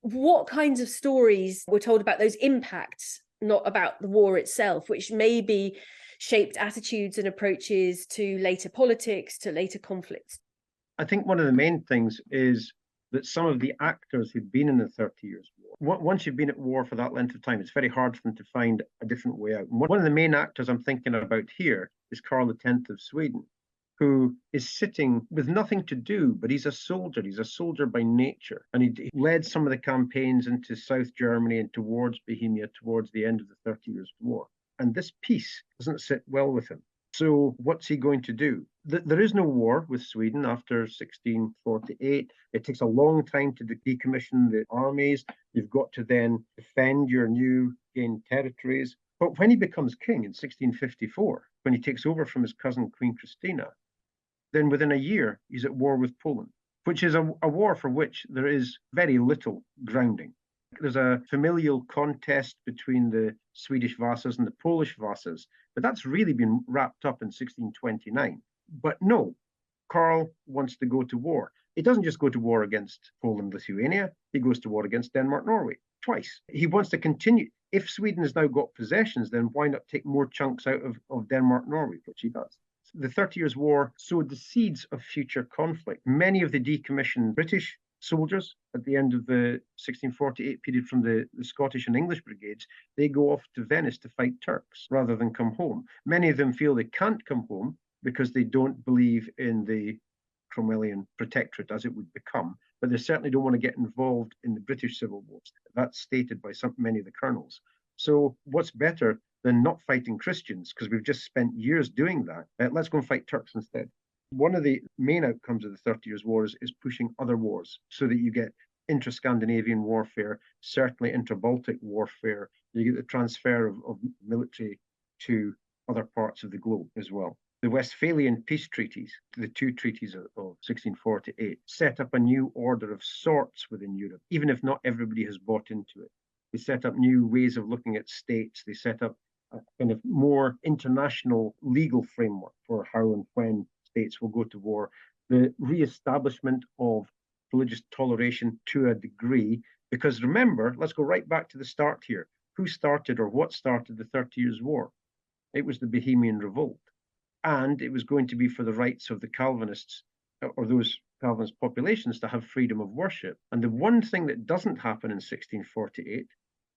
what kinds of stories were told about those impacts, not about the war itself, which maybe shaped attitudes and approaches to later politics, to later conflicts?
I think one of the main things is that some of the actors who'd been in the 30 Years' War, once you've been at war for that length of time, it's very hard for them to find a different way out. And one of the main actors I'm thinking about here is Karl X of Sweden, who is sitting with nothing to do, but he's a soldier. He's a soldier by nature. And he led some of the campaigns into South Germany and towards Bohemia towards the end of the 30 Years' War. And this peace doesn't sit well with him. So what's he going to do? There is no war with Sweden after 1648. It takes a long time to decommission the armies. You've got to then defend your new gained territories. But when he becomes king in 1654, when he takes over from his cousin Queen Christina, then within a year, he's at war with Poland, which is a war for which there is very little grounding. There's a familial contest between the Swedish vassals and the Polish vassals, but that's really been wrapped up in 1629. But no, Karl wants to go to war. He doesn't just go to war against Poland, Lithuania, he goes to war against Denmark, Norway, twice. He wants to continue. If Sweden has now got possessions, then why not take more chunks out of Denmark, Norway, which he does. The 30 Years' War sowed the seeds of future conflict. Many of the decommissioned British soldiers at the end of the 1648 period from the Scottish and English brigades, they go off to Venice to fight Turks rather than come home. Many of them feel they can't come home because they don't believe in the Cromwellian protectorate as it would become, but they certainly don't want to get involved in the British civil wars. That's stated by many of the colonels. So what's better than not fighting Christians, because we've just spent years doing that? Let's go and fight Turks instead. One of the main outcomes of the 30 Years' War is pushing other wars so that you get inter-Scandinavian warfare, certainly inter-Baltic warfare. You get the transfer of military to other parts of the globe as well. The Westphalian peace treaties, the two treaties of 1648, set up a new order of sorts within Europe, even if not everybody has bought into it. They set up new ways of looking at states. They set up a kind of more international legal framework for how and when states will go to war. The re-establishment of religious toleration to a degree, because remember, let's go right back to the start here. Who started or what started the 30 Years' War? It was the Bohemian Revolt. And it was going to be for the rights of the Calvinists or those Calvinist populations to have freedom of worship. And the one thing that doesn't happen in 1648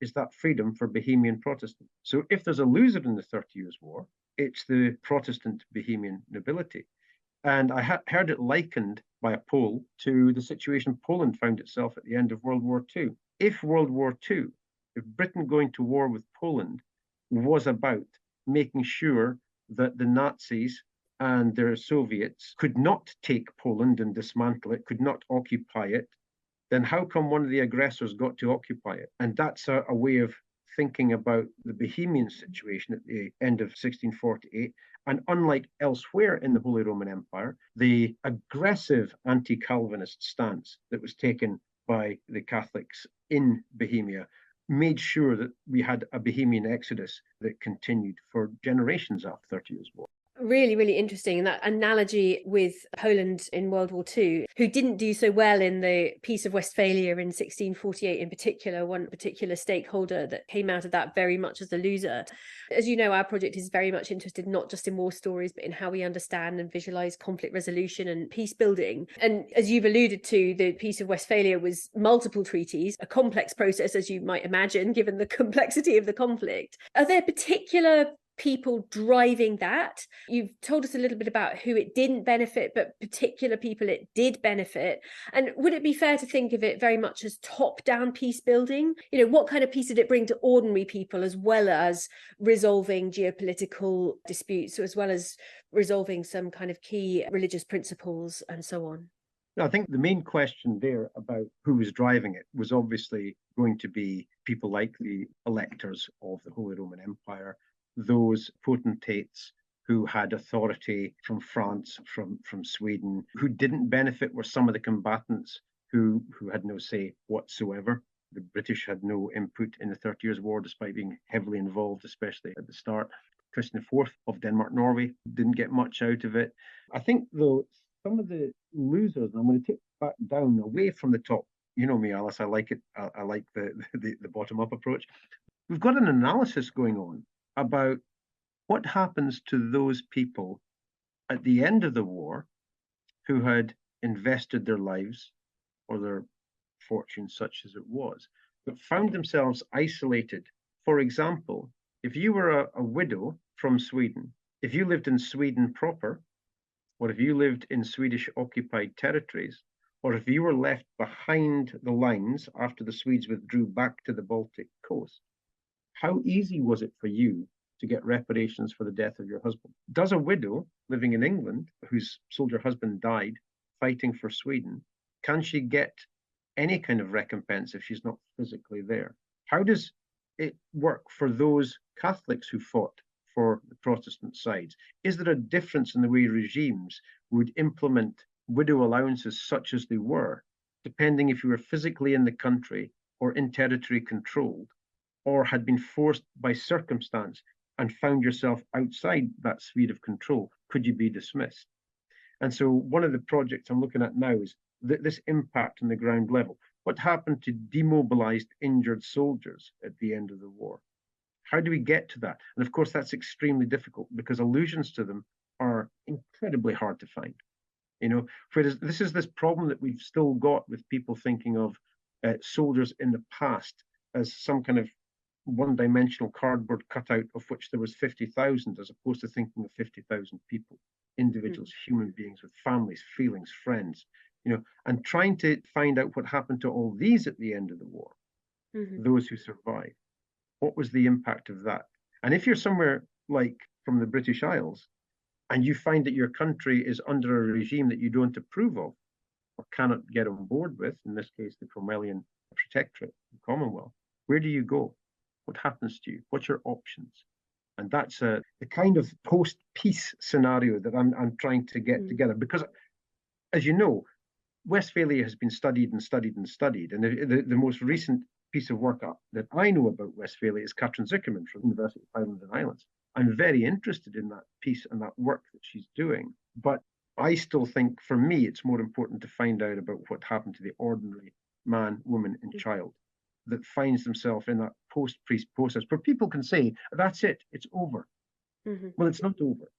is that freedom for Bohemian Protestants. So if there's a loser in the 30 Years' War, it's the Protestant Bohemian nobility. And I heard it likened by a poll to the situation Poland found itself at the end of World War II. If World War II, if Britain going to war with Poland was about making sure that the Nazis and their Soviets could not take Poland and dismantle it, could not occupy it, then how come one of the aggressors got to occupy it? And that's a way of thinking about the Bohemian situation at the end of 1648. And unlike elsewhere in the Holy Roman Empire, the aggressive anti-Calvinist stance that was taken by the Catholics in Bohemia made sure that we had a Bohemian exodus that continued for generations after 30 Years' War.
Really, really interesting. And that analogy with Poland in World War II, who didn't do so well in the Peace of Westphalia in 1648 in particular, one particular stakeholder that came out of that very much as a loser. As you know, our project is very much interested not just in war stories, but in how we understand and visualize conflict resolution and peace building. And as you've alluded to, the Peace of Westphalia was multiple treaties, a complex process, as you might imagine, given the complexity of the conflict. Are there particular people driving that? You've told us a little bit about who it didn't benefit, but particular people it did benefit. And would it be fair to think of it very much as top-down peace building? You know, what kind of peace did it bring to ordinary people, as well as resolving geopolitical disputes, as well as resolving some kind of key religious principles and so on?
I think the main question there about who was driving it was obviously going to be people like the electors of the Holy Roman Empire, those potentates who had authority from France, from Sweden. Who didn't benefit were some of the combatants who had no say whatsoever. The British had no input in the 30 Years' War, despite being heavily involved, especially at the start. Christian IV of Denmark, Norway didn't get much out of it. I think, though, some of the losers, and I'm going to take back down away from the top. You know me, Alice, I like it. I like the bottom-up approach. We've got an analysis going on about what happens to those people at the end of the war who had invested their lives or their fortune, such as it was, but found themselves isolated. For example, if you were a widow from Sweden, if you lived in Sweden proper, or if you lived in Swedish occupied territories, or if you were left behind the lines after the Swedes withdrew back to the Baltic coast, how easy was it for you to get reparations for the death of your husband? Does a widow living in England whose soldier husband died fighting for Sweden, can she get any kind of recompense if she's not physically there? How does it work for those Catholics who fought for the Protestant sides? Is there a difference in the way regimes would implement widow allowances such as they were, depending if you were physically in the country or in territory controlled, or had been forced by circumstance and found yourself outside that sphere of control? Could you be dismissed? And so one of the projects I'm looking at now is this impact on the ground level. What happened to demobilized, injured soldiers at the end of the war? How do we get to that? And of course, that's extremely difficult because allusions to them are incredibly hard to find. Whereas this is this problem that we've still got with people thinking of soldiers in the past as some kind of one-dimensional cardboard cutout of which there was 50,000, as opposed to thinking of 50,000 people, individuals, human beings with families, feelings, friends, and trying to find out what happened to all these at the end of the war, those who survived. What was the impact of that? And if you're somewhere like from the British Isles, and you find that your country is under a regime that you don't approve of or cannot get on board with, in this case, the Cromwellian Protectorate, the Commonwealth, where do you go? What happens to you? What's your options? And that's the kind of post-peace scenario that I'm trying to get together. Because, as you know, Westphalia has been studied and studied and studied. And the most recent piece of work that I know about Westphalia is Katrin Zuckerman from the University of Highlands and Islands. I'm very interested in that piece and that work that she's doing. But I still think, for me, it's more important to find out about what happened to the ordinary man, woman, and child that finds themselves in that post-peace process where people can say, that's it, it's over. Well, it's not over.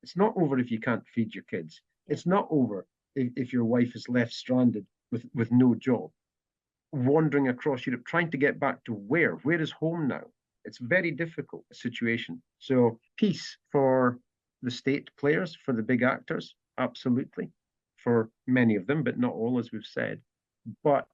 It's not over if you can't feed your kids. It's not over if your wife is left stranded with no job, wandering across Europe, trying to get back to where? Where is home now? It's a very difficult situation. So peace for the state players, for the big actors, absolutely, for many of them, but not all, as we've said. But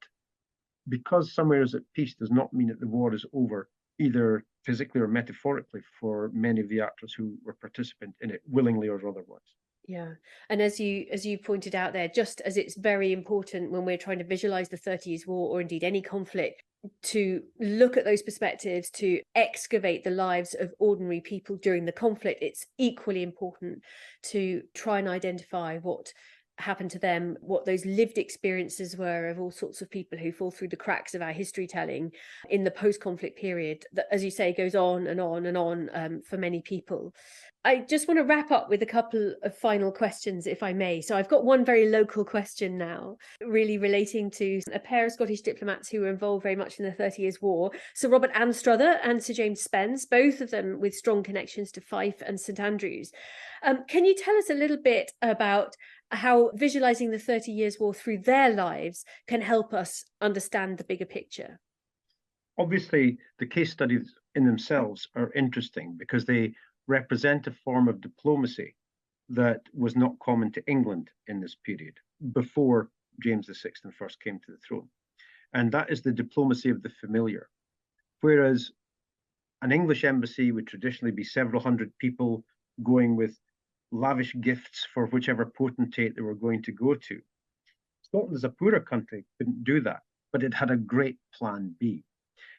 because somewhere is at peace does not mean that the war is over, either physically or metaphorically, for many of the actors who were participant in it, willingly or otherwise.
Yeah. And as you pointed out there, just as it's very important when we're trying to visualize the 30 Years' War, or indeed any conflict, to look at those perspectives, to excavate the lives of ordinary people during the conflict, it's equally important to try and identify what happened to them, what those lived experiences were of all sorts of people who fall through the cracks of our history telling in the post-conflict period that, as you say, goes on and on and on for many people. I just want to wrap up with a couple of final questions, if I may. So I've got one very local question now, really relating to a pair of Scottish diplomats who were involved very much in the 30 Years' War. Sir Robert Anstruther and Sir James Spence, both of them with strong connections to Fife and St Andrews. Can you tell us a little bit about how visualizing the 30 Years' War through their lives can help us understand the bigger picture?
Obviously, the case studies in themselves are interesting because they represent a form of diplomacy that was not common to England in this period, before James VI and first came to the throne. And that is the diplomacy of the familiar. Whereas an English embassy would traditionally be several hundred people going with lavish gifts for whichever potentate they were going to go to. Scotland, as a poorer country, couldn't do that, but it had a great plan B.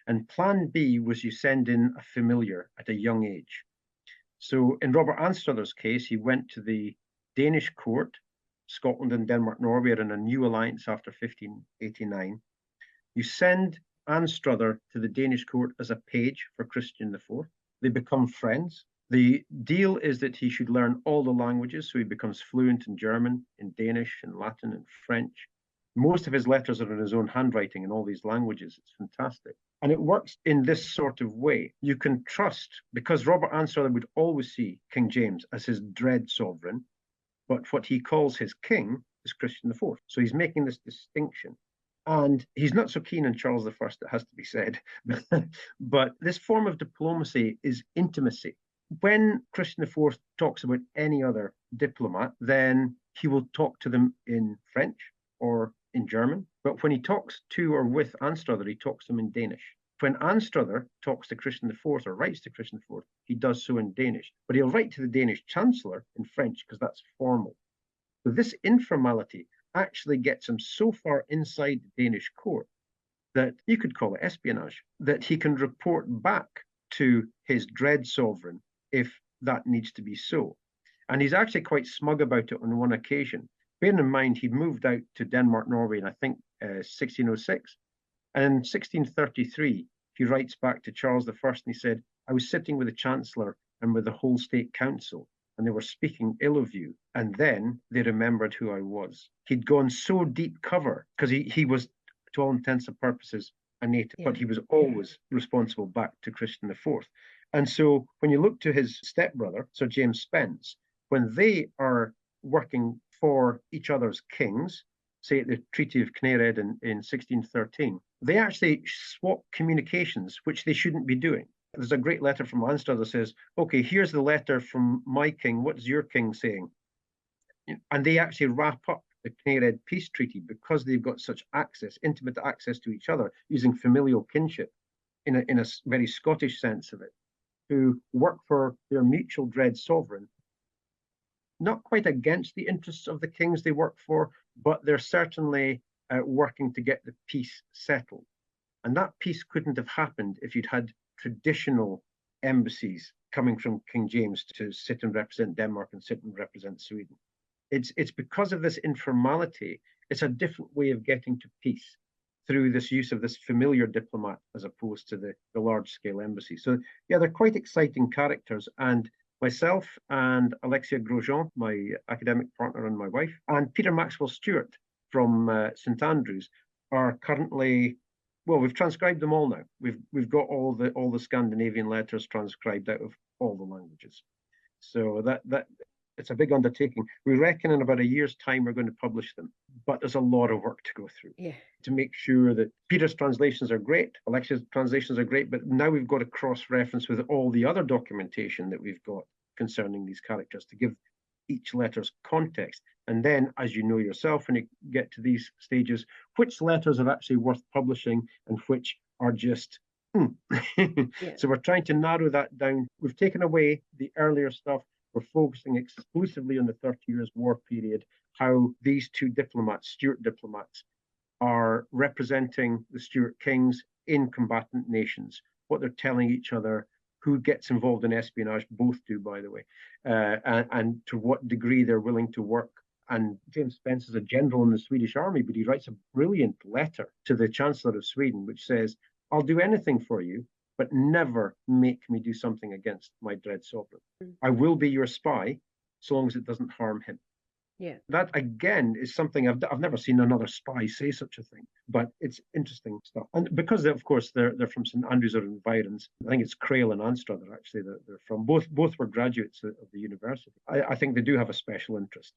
And plan B was you send in a familiar at a young age. So in Robert Anstruther's case, he went to the Danish court. Scotland and Denmark-Norway are in a new alliance after 1589. You send Anstruther to the Danish court as a page for Christian IV. They become friends. The deal is that he should learn all the languages, so he becomes fluent in German, in Danish, in Latin, and French. Most of his letters are in his own handwriting in all these languages. It's fantastic. And it works in this sort of way. You can trust, because Robert Anstruther would always see King James as his dread sovereign, but what he calls his king is Christian IV. So he's making this distinction. And he's not so keen on Charles I, it has to be said. But this form of diplomacy is intimacy. When Christian IV talks about any other diplomat, then he will talk to them in French or in German. But when he talks to or with Anstruther, he talks to them in Danish. when Anstruther talks to Christian IV or writes to Christian IV, he does so in Danish, but he'll write to the Danish Chancellor in French because that's formal. So this informality actually gets him so far inside the Danish court that you could call it espionage, that he can report back to his dread sovereign if that needs to be so. And he's actually quite smug about it on one occasion. Bearing in mind, he moved out to Denmark, Norway in, I think, 1606. And in 1633, he writes back to Charles I and he said, I was sitting with the Chancellor and with the whole State Council, and they were speaking ill of you. And then they remembered who I was. He'd gone so deep cover because he was, to all intents and purposes, a native, but he was always responsible back to Christian IV. And so when you look to his stepbrother, Sir James Spence, when they are working for each other's kings, say at the Treaty of Cnered in 1613, they actually swap communications, which they shouldn't be doing. There's a great letter from Anstruther that says, okay, here's the letter from my king, what's your king saying? And they actually wrap up the Cnered Peace Treaty because they've got such access, intimate access to each other, using familial kinship in a very Scottish sense of it, to work for their mutual dread sovereign, not quite against the interests of the kings they work for, but they're certainly working to get the peace settled. And that peace couldn't have happened if you'd had traditional embassies coming from King James to sit and represent Denmark and sit and represent Sweden. It's because of this informality, it's a different way of getting to peace through this use of this familiar diplomat as opposed to the large-scale embassy. So yeah, they're quite exciting characters. And myself and Alexia Grosjean, my academic partner and my wife, and Peter Maxwell Stewart from St Andrews are currently, well, we've transcribed them all now. We've got all the Scandinavian letters transcribed out of all the languages. So that it's a big undertaking. We reckon in about a year's time we're going to publish them, but there's a lot of work to go through to make sure that Peter's translations are great, Alexia's translations are great, but now we've got to cross-reference with all the other documentation that we've got concerning these characters to give each letter's context. And then, as you know yourself, when you get to these stages, which letters are actually worth publishing and which are just, So we're trying to narrow that down. We've taken away the earlier stuff. We're focusing exclusively on the 30 Years' War period, how these two diplomats, Stuart diplomats, are representing the Stuart kings in combatant nations, what they're telling each other, who gets involved in espionage, both do, by the way, and to what degree they're willing to work. And James Spence is a general in the Swedish army, but he writes a brilliant letter to the Chancellor of Sweden, which says, I'll do anything for you, but never make me do something against my dread sovereign. I will be your spy, so long as it doesn't harm him.
Yeah.
That, again, is something I've never seen another spy say such a thing, but it's interesting stuff. And because, of course, they're from St Andrews or environs, I think it's Crail and Anstruther, actually, they're from. Both were graduates of the university. I think they do have a special interest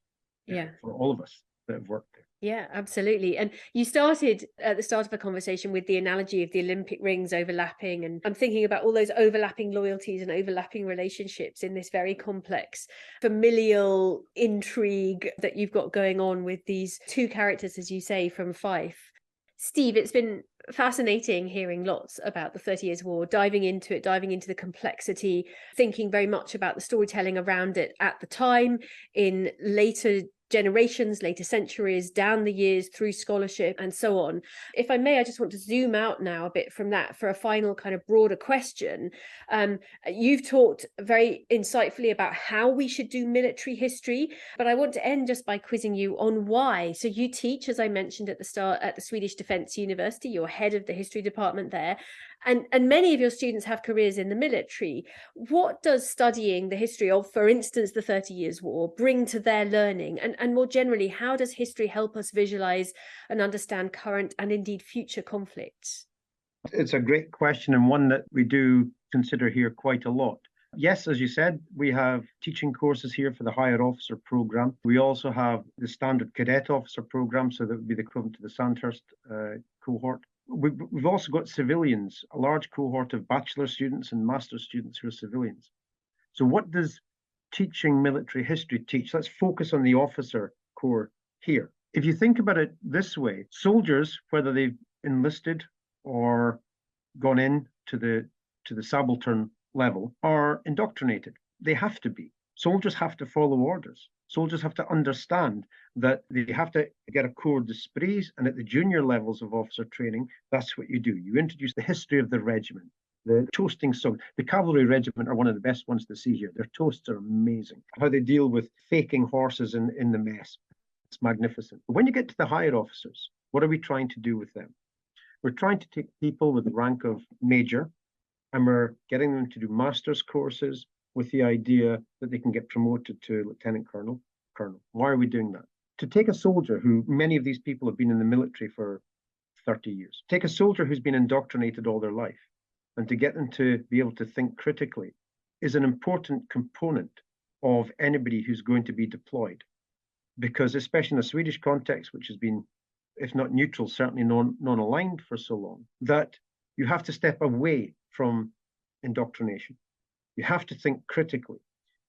for all of us that have worked there.
Yeah, absolutely. And you started at the start of a conversation with the analogy of the Olympic rings overlapping. And I'm thinking about all those overlapping loyalties and overlapping relationships in this very complex familial intrigue that you've got going on with these two characters, as you say, from Fife. Steve, it's been fascinating hearing lots about the 30 Years' War, diving into it, diving into the complexity, thinking very much about the storytelling around it at the time, in later generations, later centuries, down the years, through scholarship and so on. If I may, I just want to zoom out now a bit from that for a final kind of broader question. You've talked very insightfully about how we should do military history, but I want to end just by quizzing you on why. So you teach, as I mentioned at the start, at the Swedish Defence University. You're head of the history department there. And many of your students have careers in the military. What does studying the history of, for instance, the 30 Years' War bring to their learning? And more generally, how does history help us visualize and understand current and indeed future conflicts?
It's a great question, and one that we do consider here quite a lot. Yes, as you said, we have teaching courses here for the higher officer program. We also have the standard cadet officer program, so that would be the equivalent to the Sandhurst cohort. We've also got civilians, a large cohort of bachelor students and master students who are civilians. So what does teaching military history teach? Let's focus on the officer corps here. If you think about it this way, soldiers, whether they've enlisted or gone in to the subaltern level are indoctrinated. They have to be. Soldiers have to follow orders. Soldiers have to understand that they have to get a corps d'esprit, and at the junior levels of officer training, that's what you do. You introduce the history of the regiment, the toasting song. The cavalry regiment are one of the best ones to see here. Their toasts are amazing. How they deal with faking horses in the mess. It's magnificent. But when you get to the higher officers, what are we trying to do with them? We're trying to take people with the rank of major, and we're getting them to do master's courses with the idea that they can get promoted to lieutenant colonel. Why are we doing that? To take a soldier who, many of these people have been in the military for 30 years, take a soldier who's been indoctrinated all their life, and to get them to be able to think critically is an important component of anybody who's going to be deployed. Because especially in a Swedish context, which has been, if not neutral, certainly non-aligned for so long, that you have to step away from indoctrination. You have to think critically.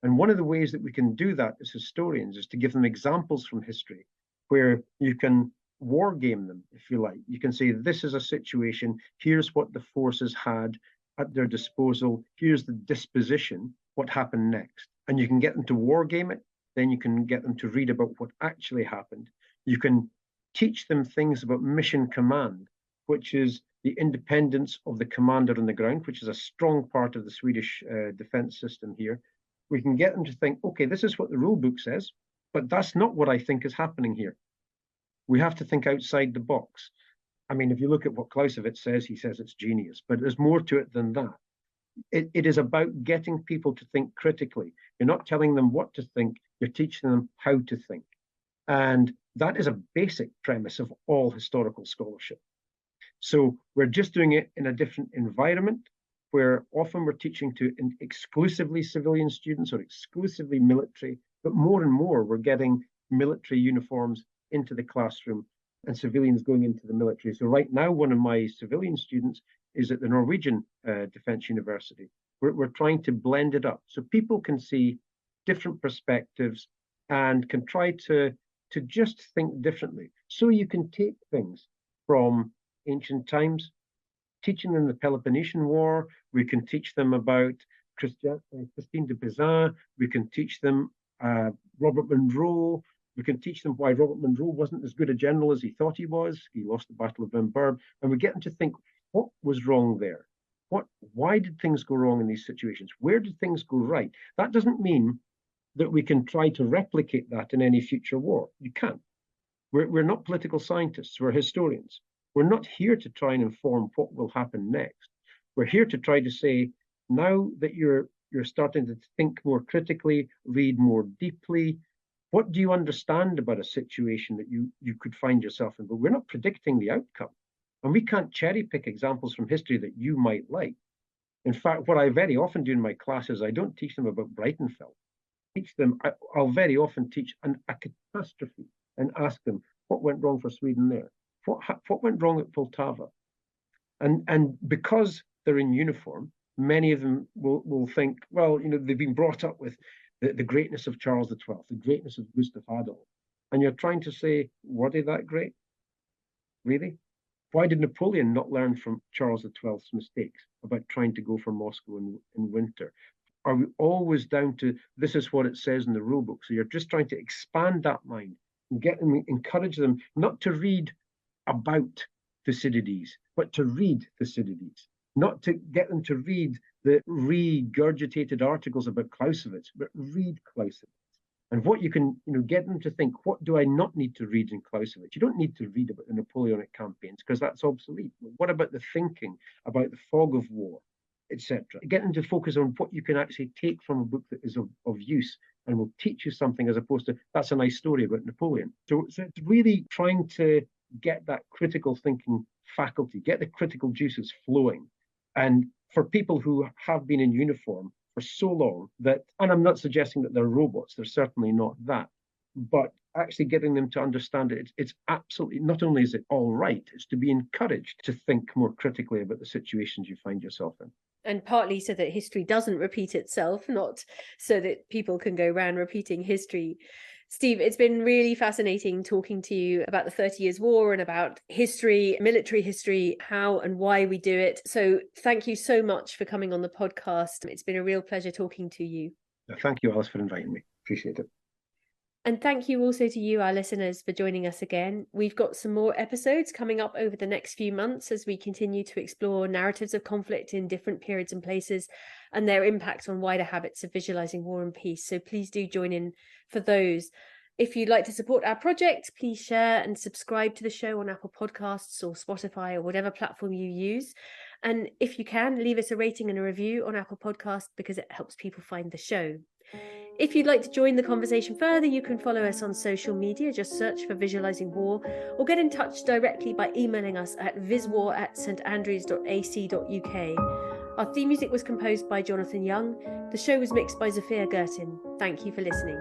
And one of the ways that we can do that as historians is to give them examples from history where you can war game them, if you like. You can say, this is a situation, here's what the forces had at their disposal, here's the disposition, what happened next. And you can get them to war game it, then you can get them to read about what actually happened. You can teach them things about mission command, which is the independence of the commander on the ground, which is a strong part of the Swedish defense system here. We can get them to think, okay, this is what the rule book says, but that's not what I think is happening here. We have to think outside the box. I mean, if you look at what Clausewitz says, he says it's genius, but there's more to it than that. It is about getting people to think critically. You're not telling them what to think, you're teaching them how to think. And that is a basic premise of all historical scholarship. So we're just doing it in a different environment where often we're teaching to exclusively civilian students or exclusively military, but more and more we're getting military uniforms into the classroom and civilians going into the military. So right now, one of my civilian students is at the Norwegian Defence University. We're trying to blend it up so people can see different perspectives and can try to just think differently. So you can take things from ancient times, teaching them the Peloponnesian War. We can teach them about Christine de Pizan. We can teach them Robert Monroe. We can teach them why Robert Monroe wasn't as good a general as he thought he was. He lost the Battle of Benburb. And we get them to think, what was wrong there? Why did things go wrong in these situations? Where did things go right? That doesn't mean that we can try to replicate that in any future war. You can't. We're not political scientists. We're historians. We're not here to try and inform what will happen next. We're here to try to say, now that you're starting to think more critically, read more deeply, what do you understand about a situation that you could find yourself in? But we're not predicting the outcome. And we can't cherry pick examples from history that you might like. In fact, what I very often do in my classes, I don't teach them about Breitenfeld. I'll very often teach a catastrophe and ask them, what went wrong for Sweden there? What went wrong at Poltava? And because they're in uniform, many of them will think, well, they've been brought up with the greatness of Charles XII, the greatness of Gustav Adolf. And you're trying to say, were they that great? Really? Why did Napoleon not learn from Charles XII's mistakes about trying to go for Moscow in winter? Are we always down to, this is what it says in the rule book? So you're just trying to expand that mind and encourage them not to read about Thucydides, but to read Thucydides, not to get them to read the regurgitated articles about Clausewitz, but read Clausewitz. And what you can, get them to think, what do I not need to read in Clausewitz? You don't need to read about the Napoleonic campaigns because that's obsolete. What about the thinking about the fog of war, etc.? Get them to focus on what you can actually take from a book that is of use and will teach you something, as opposed to, that's a nice story about Napoleon. So it's really trying to get that critical thinking faculty, get the critical juices flowing. And for people who have been in uniform for so long that, and I'm not suggesting that they're robots, they're certainly not that, but actually getting them to understand it, it's absolutely, not only is it all right, it's to be encouraged to think more critically about the situations you find yourself in.
And partly so that history doesn't repeat itself, not so that people can go around repeating history. Steve, it's been really fascinating talking to you about the 30 Years' War and about history, military history, how and why we do it. So thank you so much for coming on the podcast. It's been a real pleasure talking to you.
Thank you, Alice, for inviting me. Appreciate it.
And thank you also to you, our listeners, for joining us again. We've got some more episodes coming up over the next few months as we continue to explore narratives of conflict in different periods and places and their impact on wider habits of visualizing war and peace. So please do join in for those. If you'd like to support our project, please share and subscribe to the show on Apple Podcasts or Spotify or whatever platform you use. And if you can, leave us a rating and a review on Apple Podcasts because it helps people find the show. If you'd like to join the conversation further, you can follow us on social media. Just search for Visualising War or get in touch directly by emailing us at viswar@standrews.ac.uk. Our theme music was composed by Jonathan Young. The show was mixed by Zafir Gertin. Thank you for listening.